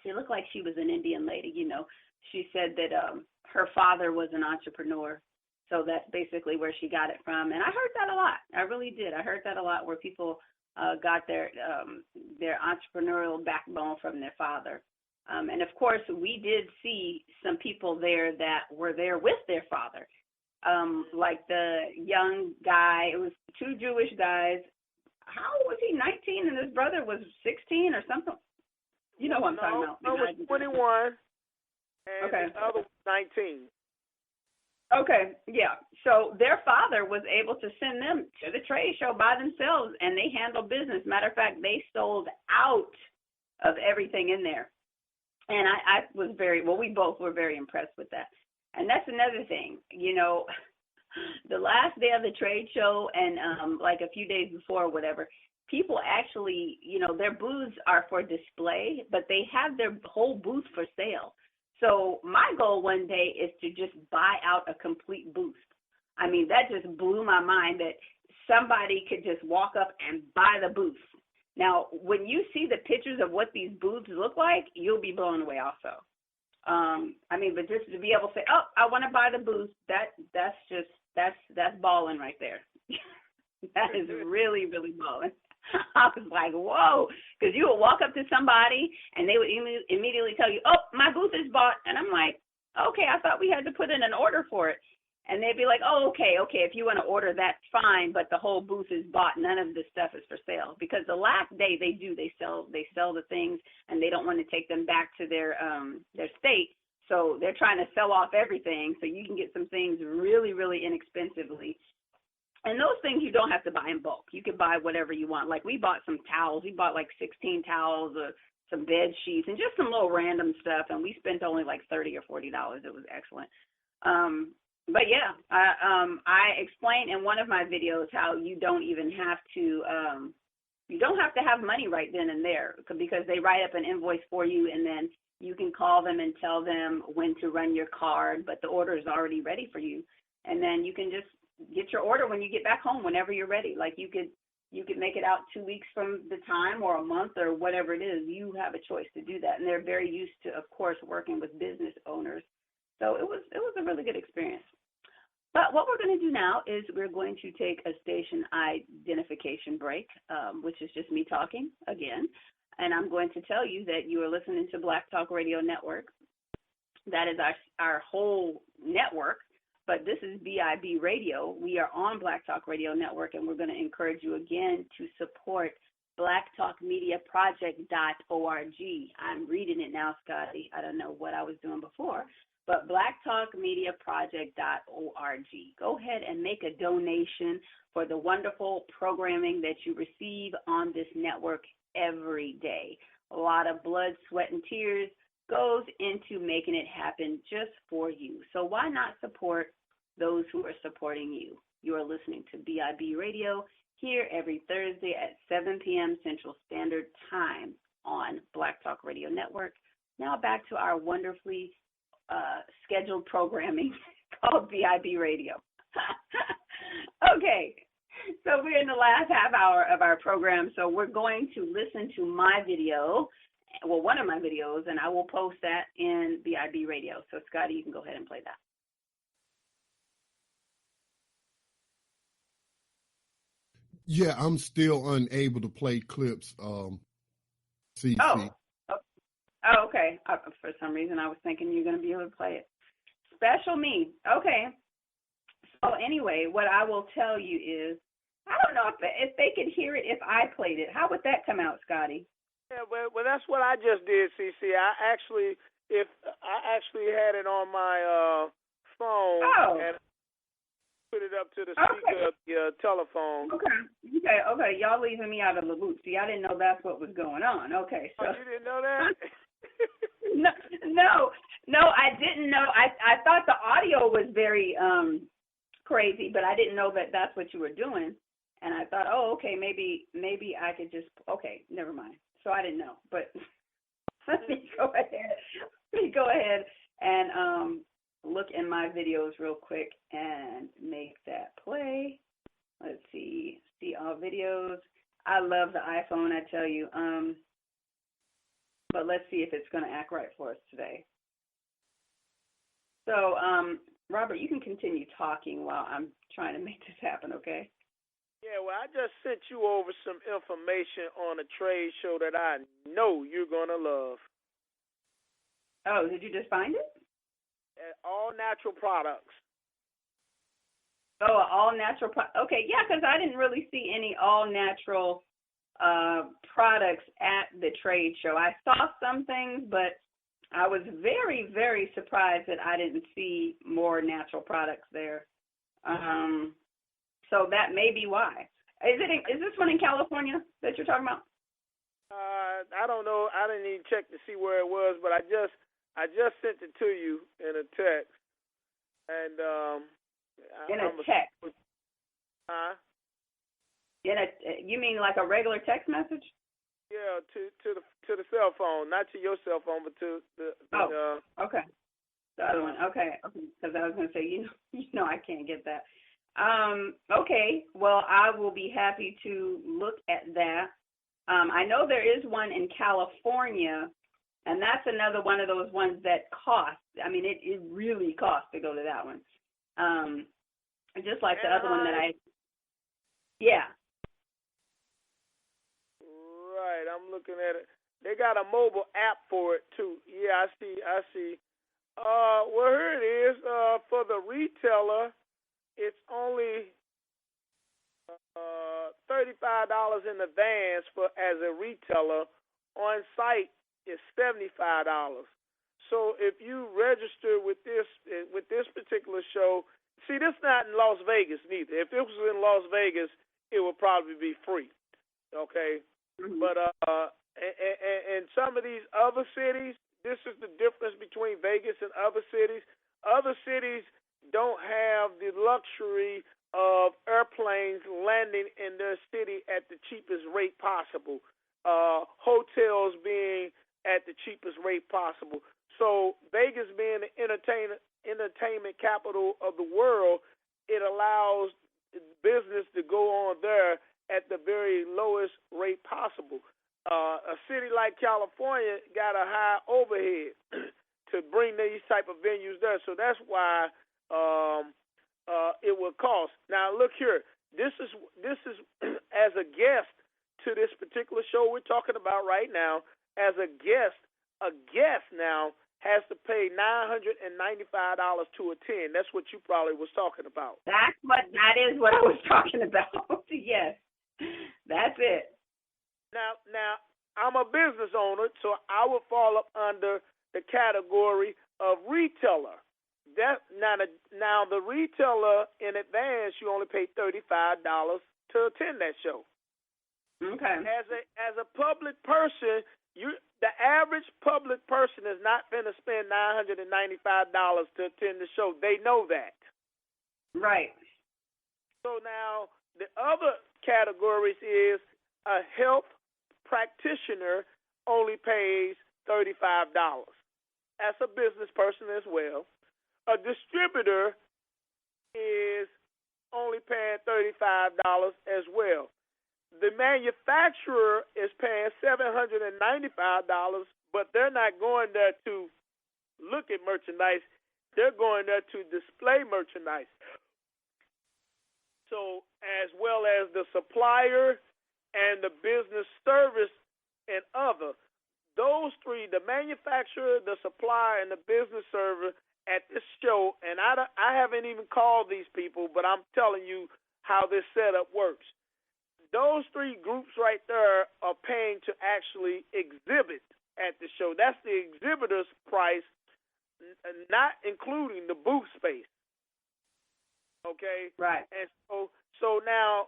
she looked like she was an Indian lady, She said that her father was an entrepreneur. So that's basically where she got it from. And I heard that a lot. I really did. I heard that a lot, where people got their entrepreneurial backbone from their father. And, of course, we did see some people there that were there with their father, like the young guy. It was two Jewish guys. How old was he, 19, and his brother was 16 or something? You know what I'm talking about. I was 21, and okay. The other was 19. Okay, yeah. So their father was able to send them to the trade show by themselves, and they handled business. Matter of fact, they sold out of everything in there. And I was we both were very impressed with that. And that's another thing, the last day of the trade show and like a few days before or whatever, people actually, their booths are for display, but they have their whole booth for sale. So my goal one day is to just buy out a complete booth. I mean, that just blew my mind that somebody could just walk up and buy the booth. Now, when you see the pictures of what these booths look like, you'll be blown away also. But just to be able to say, oh, I want to buy the booth, that's balling right there. That is really, really balling. I was like, whoa, because you would walk up to somebody and they would immediately tell you, oh, my booth is bought. And I'm like, okay, I thought we had to put in an order for it. And they'd be like, oh, okay, if you want to order, that's fine, but the whole booth is bought. None of the stuff is for sale. Because the last day they sell the things, and they don't want to take them back to their state. So they're trying to sell off everything so you can get some things really, really inexpensively. And those things you don't have to buy in bulk. You can buy whatever you want. Like we bought some towels. We bought like 16 towels, some bed sheets, and just some little random stuff. And we spent only like $30 or $40. It was excellent. But yeah, I explained in one of my videos how you don't even have to, have money right then and there, because they write up an invoice for you, and then you can call them and tell them when to run your card, but the order is already ready for you. And then you can just get your order when you get back home, whenever you're ready. Like you could make it out 2 weeks from the time, or a month, or whatever it is. You have a choice to do that. And they're very used to, of course, working with business owners. So it was a really good experience. But what we're going to do now is we're going to take a station identification break, which is just me talking again. And I'm going to tell you that you are listening to Black Talk Radio Network. That is our whole network, but this is BIB Radio. We are on Black Talk Radio Network, and we're going to encourage you again to support blacktalkmediaproject.org. I'm reading it now, Scotty. I don't know what I was doing before. But blacktalkmediaproject.org. Go ahead and make a donation for the wonderful programming that you receive on this network every day. A lot of blood, sweat, and tears goes into making it happen just for you. So why not support those who are supporting you? You are listening to BIB Radio here every Thursday at 7 p.m. Central Standard Time on Black Talk Radio Network. Now back to our wonderfully scheduled programming called BIB Radio. Okay, so we're in the last half hour of our program, so we're going to listen to my video, one of my videos, and I will post that in BIB Radio. So, Scotty, you can go ahead and play that. Yeah, I'm still unable to play clips, CC. Oh, okay. For some reason, I was thinking you're going to be able to play it. Special me. Okay. So anyway, what I will tell you is, I don't know if they could hear it if I played it. How would that come out, Scotty? Yeah, well, that's what I just did, CC. I actually had it on my phone and put it up to the speaker of the telephone. Okay. Y'all leaving me out of the loop. See, I didn't know that's what was going on. Okay. So. Oh, you didn't know that? No, I didn't know. I thought the audio was very crazy, but I didn't know that that's what you were doing. And I thought, oh, okay, maybe I could just, okay, never mind. So I didn't know, but let me go ahead and look in my videos real quick and make that play. Let's see all videos. I love the iPhone, I tell you. But let's see if it's going to act right for us today. So, Robert, you can continue talking while I'm trying to make this happen, okay? Yeah, well, I just sent you over some information on a trade show that I know you're going to love. Oh, did you just find it? All natural products. Oh, all natural okay, yeah, because I didn't really see any all natural products at the trade show. I saw some things, but I was very, very surprised that I didn't see more natural products there. So that may be why. Is this one in California that you're talking about? I don't know. I didn't even check to see where it was, but I just sent it to you in a text. And in a text. Huh? You mean like a regular text message? Yeah, to the cell phone, not to your cell phone, but to the. Okay. The other one. Okay. Because I was going to say, you know, I can't get that. Okay. Well, I will be happy to look at that. I know there is one in California, and that's another one of those ones that costs. I mean, it really costs to go to that one. Just like the other one that yeah. Right, I'm looking at it. They got a mobile app for it too. Yeah, I see. Well, here it is. For the retailer, it's only $35 in advance as a retailer. On site is $75. So if you register with this particular show, see, this is not in Las Vegas neither. If it was in Las Vegas, it would probably be free. Okay. Mm-hmm. But in some of these other cities, this is the difference between Vegas and other cities. Other cities don't have the luxury of airplanes landing in their city at the cheapest rate possible, hotels being at the cheapest rate possible. So Vegas being the entertainment capital of the world, it allows business to go on there at the very lowest rate possible. A city like California got a high overhead to bring these type of venues there, so that's why it will cost. Now look here, this is as a guest to this particular show we're talking about right now. As a guest now has to pay $995 to attend. That's what you probably was talking about. That is what I was talking about. Yes. That's it. Now, I'm a business owner, so I would fall up under the category of retailer. Now the retailer in advance, you only pay $35 to attend that show. Okay. As a public person, the average public person is not going to spend $995 to attend the show. They know that. Right. So now the other categories is a health practitioner only pays $35. That's a business person as well. A distributor is only paying $35 as well. The manufacturer is paying $795, but they're not going there to look at merchandise. They're going there to display merchandise. So as well as the supplier and the business service and other. Those three, the manufacturer, the supplier, and the business server at this show, and I haven't even called these people, but I'm telling you how this setup works. Those three groups right there are paying to actually exhibit at the show. That's the exhibitor's price, not including the booth space. Okay? Right. And so now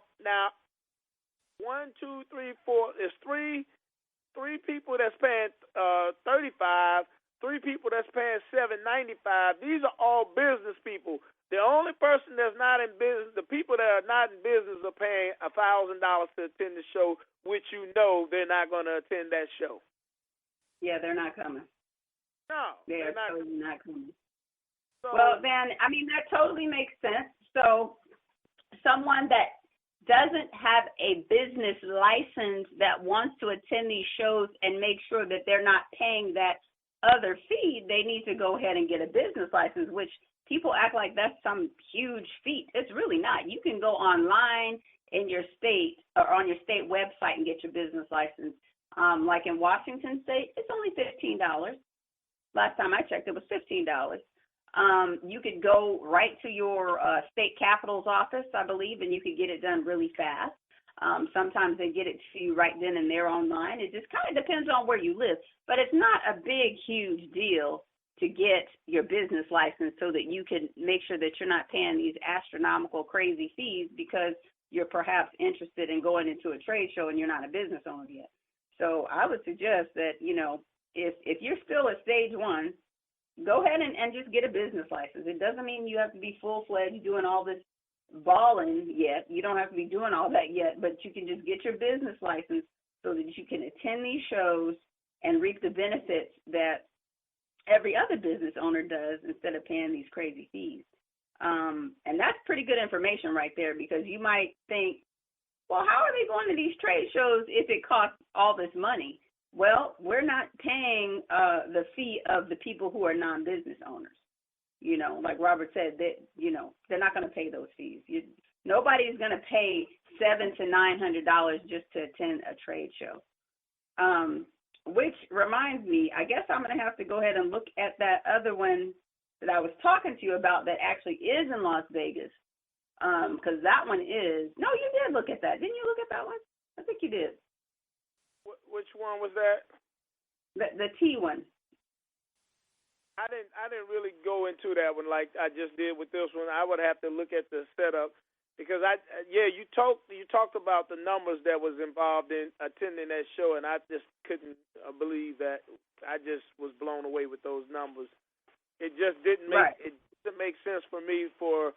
1, 2, 3, 4, there's three people that's paying $35, 3 people that's paying $795. These are all business people. The only person that's not in business, the people that are not in business are paying $1,000 to attend the show, which you know they're not going to attend that show. Yeah, they're not coming. No, they're not totally not coming. Well, then, I mean, that totally makes sense. So someone that doesn't have a business license that wants to attend these shows and make sure that they're not paying that other fee, they need to go ahead and get a business license, which people act like that's some huge feat. It's really not. You can go online in your state or on your state website and get your business license. Like in Washington State, it's only $15. Last time I checked, it was $15. You could go right to your state capitol's office, I believe, and you could get it done really fast. Sometimes they get it to you right then and there online. It just kind of depends on where you live. But it's not a big, huge deal to get your business license so that you can make sure that you're not paying these astronomical, crazy fees because you're perhaps interested in going into a trade show and you're not a business owner yet. So I would suggest that, you know, if you're still at stage one, go ahead and just get a business license. It doesn't mean you have to be full-fledged doing all this balling yet. You don't have to be doing all that yet, but you can just get your business license so that you can attend these shows and reap the benefits that every other business owner does instead of paying these crazy fees. And that's pretty good information right there, because you might think, well, how are they going to these trade shows if it costs all this money? Well, we're not paying the fee of the people who are non-business owners. You know, like Robert said, that, you know, they're not going to pay those fees. Nobody's going to pay $700 to $900 just to attend a trade show. Which reminds me, I guess I'm going to have to go ahead and look at that other one that I was talking to you about that actually is in Las Vegas. Because that one is, no, you did look at that. Didn't you look at that one? I think you did. Which one was that? The T one. I didn't really go into that one like I just did with this one. I would have to look at the setup because you talked about the numbers that was involved in attending that show, and I just couldn't believe that. I just was blown away with those numbers. It just didn't make sense for me for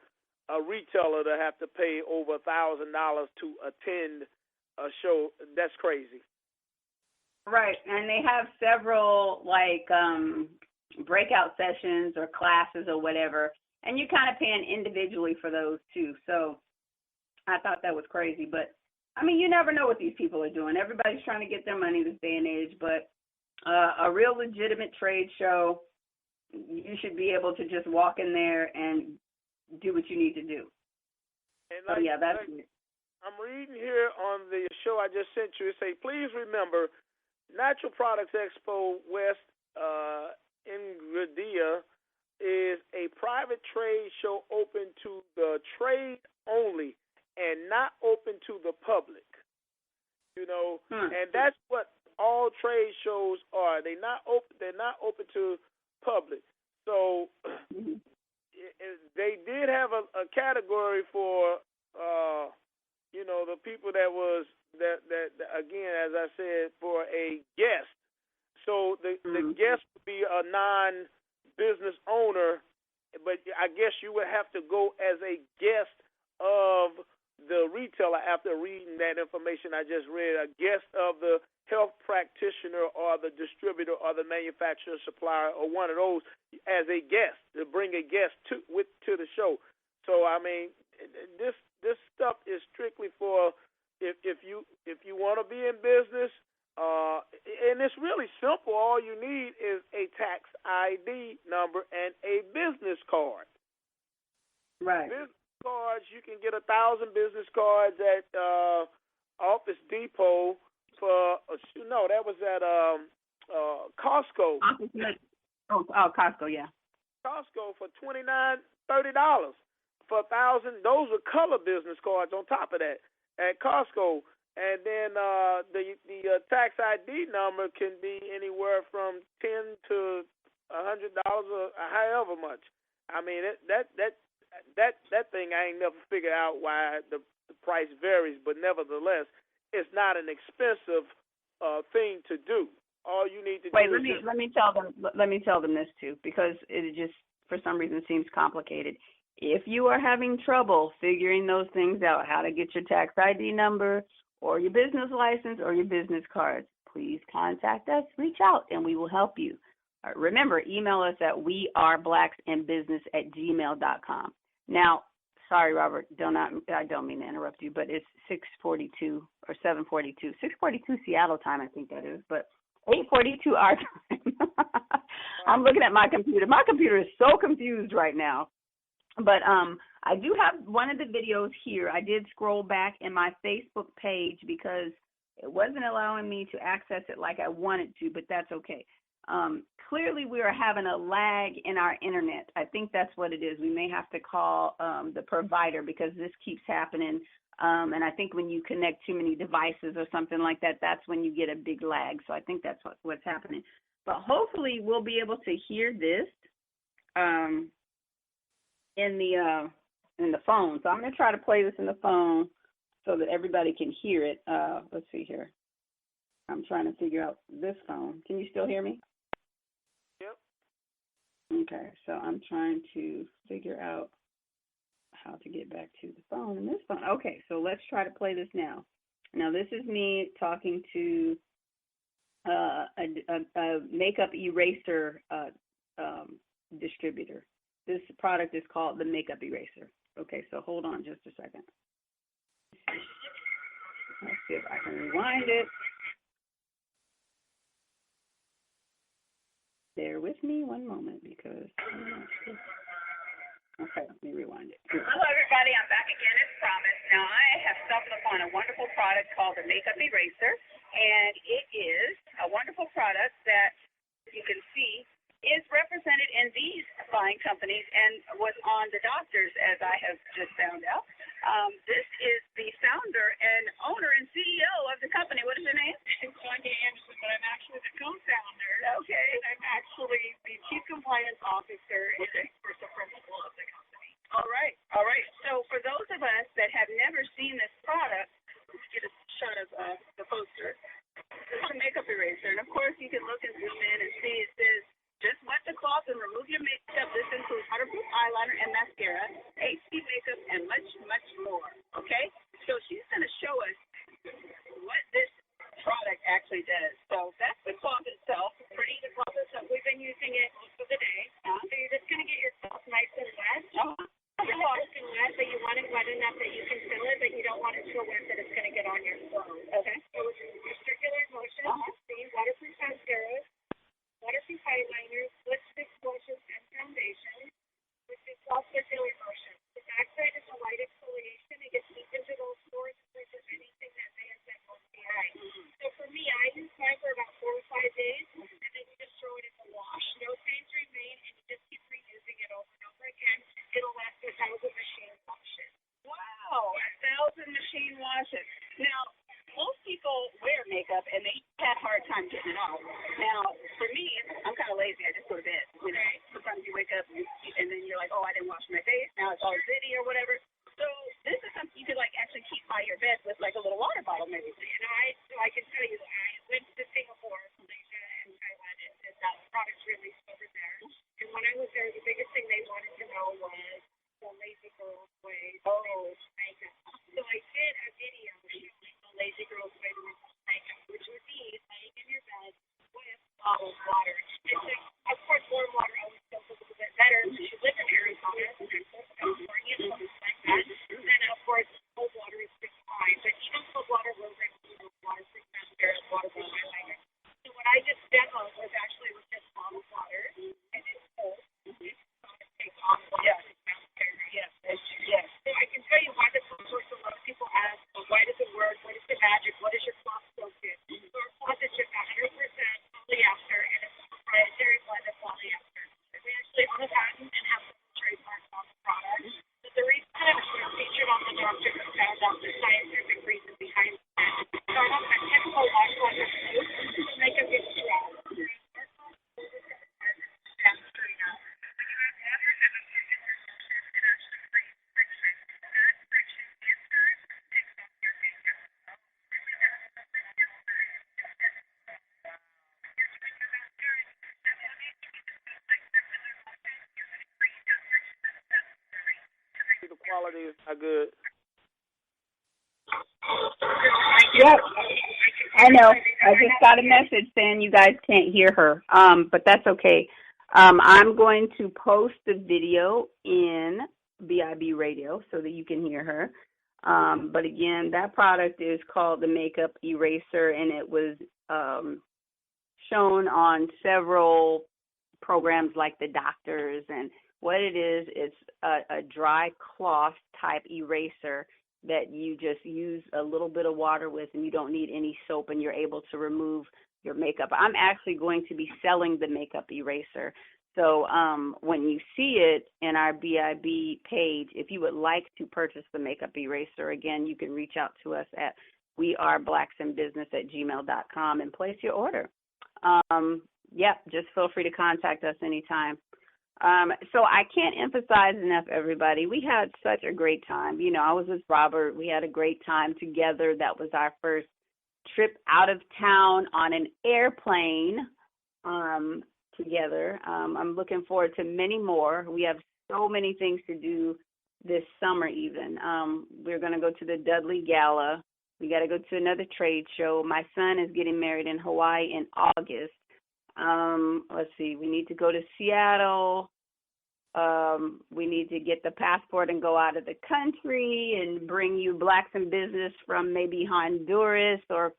a retailer to have to pay over $1,000 to attend a show. That's crazy. Right, and they have several like breakout sessions or classes or whatever, and you're kind of paying individually for those too. So I thought that was crazy, but I mean, you never know what these people are doing. Everybody's trying to get their money this day and age, but a real legitimate trade show, you should be able to just walk in there and do what you need to do. And I'm reading here on the show I just sent you. It say, please remember, Natural Products Expo West in Grandia is a private trade show open to the trade only and not open to the public. You know, and that's what all trade shows are. They're not open to public. So they did have a category for the people that was that again, as I said, for a guest. So the guest would be a non-business owner, but I guess you would have to go as a guest of the retailer after reading that information I just read, a guest of the health practitioner or the distributor or the manufacturer, supplier, or one of those as a guest, to bring a guest to the show. So I mean, this stuff is strictly for if you want to be in business, and it's really simple. All you need is a tax ID number and a business card. Right. Business cards, you can get 1,000 business cards at Office Depot for that was at Costco. Costco, yeah. Costco for $29, $30 for 1,000. Those are color business cards on top of that at Costco. And then the tax ID number can be anywhere from $10 to $100 or however much. I mean, that thing I ain't never figured out why the price varies, but nevertheless, it's not an expensive thing to do. All you need to do is let me tell them this too, because it just for some reason seems complicated. If you are having trouble figuring those things out, how to get your tax ID number or your business license or your business cards, please contact us, reach out, and we will help you. remember, email us at weareblacksinbusiness@gmail.com. Now, sorry, Robert, I don't mean to interrupt you, but it's 6:42 or 7:42, 6:42 Seattle time, I think that is, but 8:42 our time. I'm looking at my computer. My computer is so confused right now. But I do have one of the videos here. I did scroll back in my Facebook page because it wasn't allowing me to access it like I wanted to, but that's okay. Clearly, we are having a lag in our internet. I think that's what it is. We may have to call the provider because this keeps happening. And I think when you connect too many devices or something like that, that's when you get a big lag. So I think that's what's happening. But hopefully, we'll be able to hear this in the phone. So I'm going to try to play this in the phone so that everybody can hear it. Let's see here. I'm trying to figure out this phone. Can you still hear me? Yep. Okay, so I'm trying to figure out how to get back to the phone in this phone. Okay, so let's try to play this now. Now, this is me talking to a makeup eraser distributor. This product is called the Makeup Eraser. Okay, so hold on just a second. Let's see if I can rewind it. Bear with me one moment because I'm not sure. Okay, let me rewind it. Hello, everybody. I'm back again as promised. Now, I have stumbled upon a wonderful product called the Makeup Eraser, and it is a wonderful product that you can see is represented in these fine companies and was on the doctors, as I have just found out. This is the founder and owner and CEO of the company. What is your name? Sonia Anderson, but I'm actually the co-founder. Okay. I'm actually the chief compliance officer and of course the principal of the company. All right. So for those of us that have never seen this product, let's get a shot of the poster. It's a makeup eraser, and of course you can look and zoom in and see it says, just wet the cloth and remove your makeup. This includes waterproof eyeliner and mascara, HD makeup, and much, much more. Okay? So she's going to show us what this product actually does. So that's the cloth itself. Pretty the cloth itself. We've been using it most of the day. So you're just going to get your cloth nice and wet. Your cloth is wet, but you want it wet enough that you can feel it, but you don't want it so wet that it's going to get on your clothes. Okay? So it's a circular motion. See, waterproof mascara. Waterproof eyeliners, lipstick, blushes, and foundation, which is self-circular motion. The backside is a light exfoliation. It gets deep into those pores and pushes anything that may have been on the eye. So for me, I use mine for about 4 or 5 days, and then you just throw it in the wash. No stains remain, and you just keep reusing it over and over again. It'll last 1,000 machine washes. Wow, 1,000 machine washes. Now, most people wear makeup, and they had a hard time getting it off. Now, for me, I'm kind of lazy. I just go to bed. You know, sometimes you wake up, and then you're like, oh, I didn't wash my face. Now it's all zitty or whatever. So this is something you could, like, actually keep by your bed with, like, a little water bottle maybe. You know, I can tell you, I went to Singapore, Malaysia, and Taiwan, and the products released over there. And when I was there, the biggest thing they wanted to know was the lazy girl's way to makeup. So I did a video showing the lazy girl's way to makeup, which would be laying in your bed with bottled water. Of course, warm water always feels a little bit better if you live in Arizona and California and places like that. Then, of course, cold water is just fine. But even cold water will remove waterproof mascara and waterproof eyeliner. So what I just demoed was actually with just bottled water, and it's cold. It's going to take off waterproof mascara. Yes. So I can tell you why this works. A lot of people ask, well, why does it work? What is the magic? What is your cloth soaked in? So our cloth is just 100% polyester, and it's a proprietary blend of polyester. We actually own a patent and have some trademarks on the product. But the reason that it was featured on the doctor was found out the scientific reason behind it. So I don't have chemical washcloth or soap to make a good cloth. The quality is not good. Yep, I know. I just got a message saying you guys can't hear her, but that's okay. I'm going to post the video in BIB radio so that you can hear her. But again, that product is called the Makeup Eraser, and it was shown on several programs like The Doctors. And what it is, it's a dry cloth type eraser that you just use a little bit of water with, and you don't need any soap, and you're able to remove your makeup. I'm actually going to be selling the makeup eraser. So when you see it in our BIB page, if you would like to purchase the makeup eraser, again, you can reach out to us at weareblacksinbusiness@gmail.com and place your order. Just feel free to contact us anytime. So I can't emphasize enough, everybody. We had such a great time. You know, I was with Robert. We had a great time together. That was our first trip out of town on an airplane together. I'm looking forward to many more. We have so many things to do this summer even. We're going to go to the Dudley Gala. We got to go to another trade show. My son is getting married in Hawaii in August. Let's see, we need to go to Seattle. We need to get the passport and go out of the country and bring you Blacks in Business from maybe Honduras or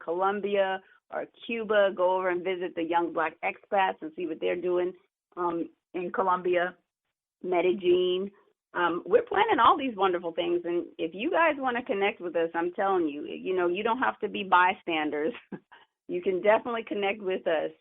Colombia or Cuba. Go over and visit the young Black expats and see what they're doing in Colombia, Medellin. We're planning all these wonderful things, and if you guys want to connect with us, I'm telling you, you know, you don't have to be bystanders. You can definitely connect with us.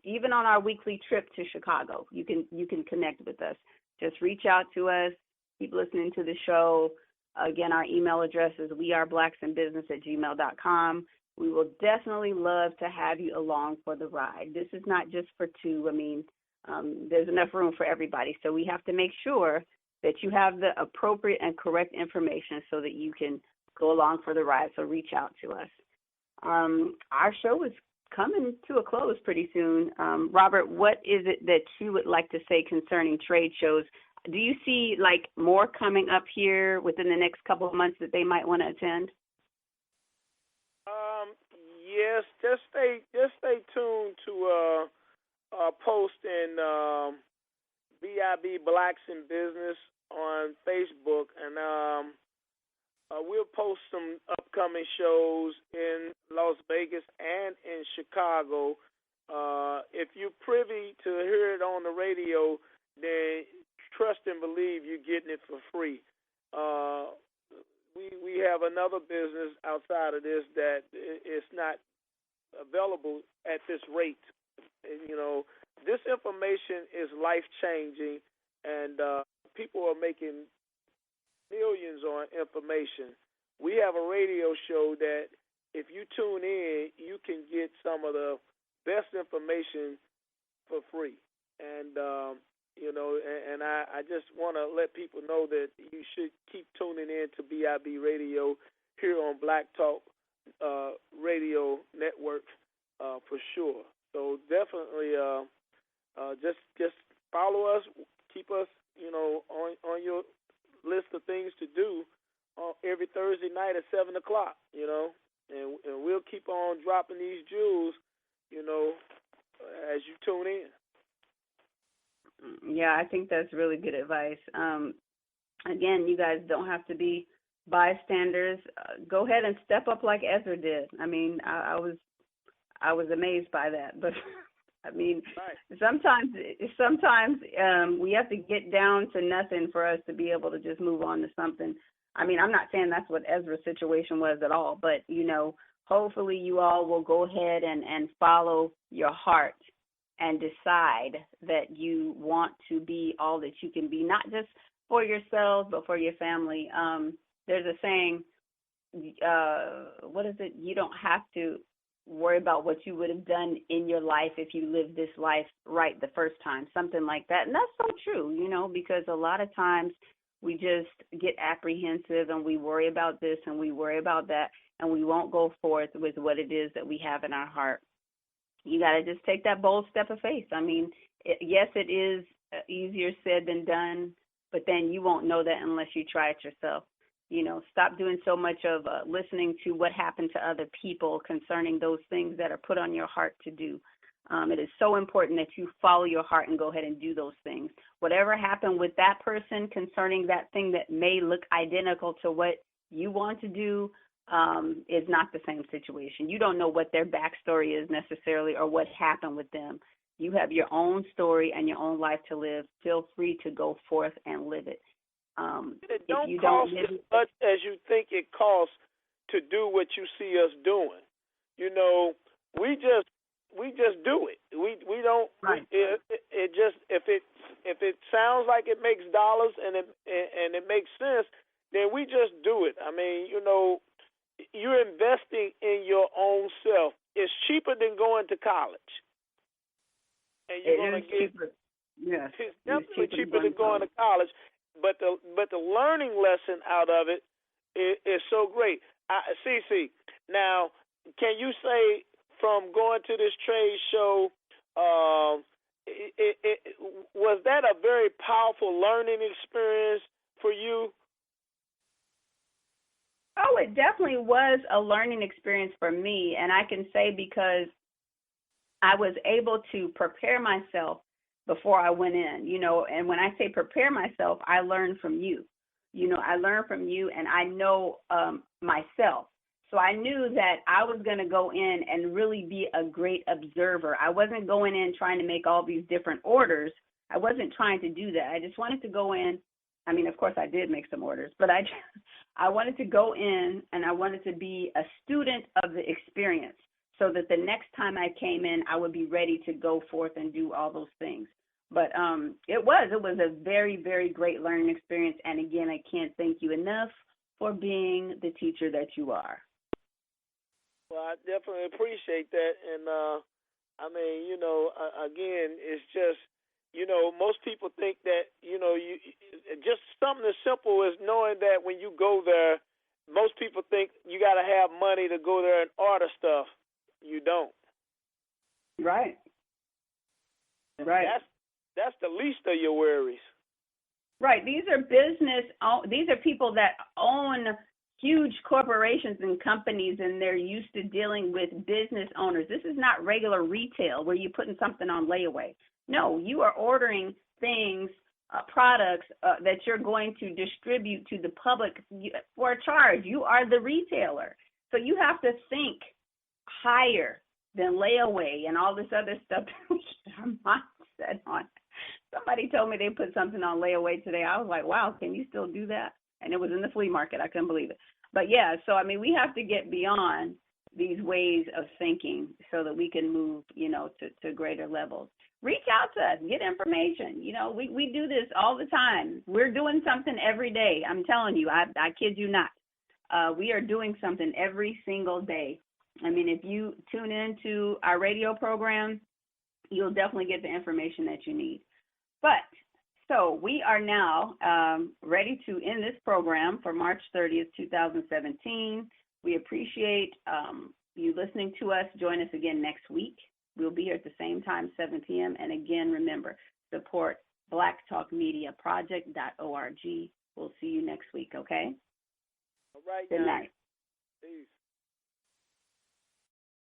Even on our weekly trip to Chicago, you can connect with us. Just reach out to us. Keep listening to the show. Again, our email address is weareblacksinbusiness@gmail.com. We will definitely love to have you along for the ride. This is not just for two. I mean, there's enough room for everybody. So we have to make sure that you have the appropriate and correct information so that you can go along for the ride. So reach out to us. Our show is coming to a close pretty soon. Robert, what is it that you would like to say concerning trade shows? Do you see like more coming up here within the next couple of months that they might want to attend? Yes, just stay tuned to post in BIB Blacks in Business on Facebook, and we'll post some upcoming shows in Las Vegas and in Chicago. If you're privy to hear it on the radio, then trust and believe you're getting it for free. We have another business outside of this that is not available at this rate. You know, this information is life-changing, and people are making millions on information. We have a radio show that if you tune in, you can get some of the best information for free. And, you know, and I just want to let people know that you should keep tuning in to BIB Radio here on Black Talk Radio Network for sure. So definitely just follow us, keep us, you know, on your list of things to do every Thursday night at 7 o'clock, you know, and we'll keep on dropping these jewels, you know, as you tune in. Yeah, I think that's really good advice. Again, you guys don't have to be bystanders. Go ahead and step up like Ezra did. I mean, I was amazed by that, but I mean, right. Sometimes we have to get down to nothing for us to be able to just move on to something. I mean, I'm not saying that's what Ezra's situation was at all, but, you know, hopefully you all will go ahead and follow your heart and decide that you want to be all that you can be, not just for yourselves, but for your family. There's a saying, what is it? You don't have to worry about what you would have done in your life if you lived this life right the first time, something like that. And that's so true, you know, because a lot of times we just get apprehensive and we worry about this and we worry about that, and we won't go forth with what it is that we have in our heart. You got to just take that bold step of faith. I mean, yes, it is easier said than done, but then you won't know that unless you try it yourself. Stop doing so much of listening to what happened to other people concerning those things that are put on your heart to do. It is so important that you follow your heart and go ahead and do those things. Whatever happened with that person concerning that thing that may look identical to what you want to do is not the same situation. You don't know what their backstory is necessarily or what happened with them. You have your own story and your own life to live. Feel free to go forth and live it. It don't cost as much as you think it costs to do what you see us doing. We just do it. We don't. Right. It just if it sounds like it makes dollars and it makes sense, then we just do it. I mean, you're investing in your own self. It's cheaper than going to college. And you're going to get cheaper. Yes, it's definitely cheaper than going to college. But the learning lesson out of it is so great. Sisi, now can you say from going to this trade show, was that a very powerful learning experience for you? Oh, it definitely was a learning experience for me, and I can say because I was able to prepare myself before I went in, and when I say prepare myself, I learned from you. I learned from you, and I know myself. So I knew that I was going to go in and really be a great observer. I wasn't going in trying to make all these different orders. I wasn't trying to do that. I just wanted to go in. I mean, of course, I did make some orders, but I wanted to go in and I wanted to be a student of the experience so that the next time I came in, I would be ready to go forth and do all those things. But it was a very, very great learning experience. And again, I can't thank you enough for being the teacher that you are. Well, I definitely appreciate that. And, again, it's just, most people think that, just something as simple as knowing that when you go there, most people think you got to have money to go there and order stuff. You don't. Right. Right. That's the least of your worries. Right. These are people that own huge corporations and companies, and they're used to dealing with business owners. This is not regular retail where you're putting something on layaway. No, you are ordering things, products that you're going to distribute to the public for a charge. You are the retailer. So you have to think higher than layaway and all this other stuff that we get our mindset on. Somebody told me they put something on layaway today. I was like, wow, can you still do that? And it was in the flea market. I couldn't believe it. But yeah, so I mean, we have to get beyond these ways of thinking so that we can move, to greater levels. Reach out to us, get information. We do this all the time. We're doing something every day. I'm telling you, I kid you not. We are doing something every single day. I mean, if you tune into our radio program, you'll definitely get the information that you need. But so we are now ready to end this program for March 30th, 2017. We appreciate you listening to us. Join us again next week. We'll be here at the same time, 7 p.m. And again, remember, support blacktalkmediaproject.org. We'll see you next week, okay? All right. Good night. Peace.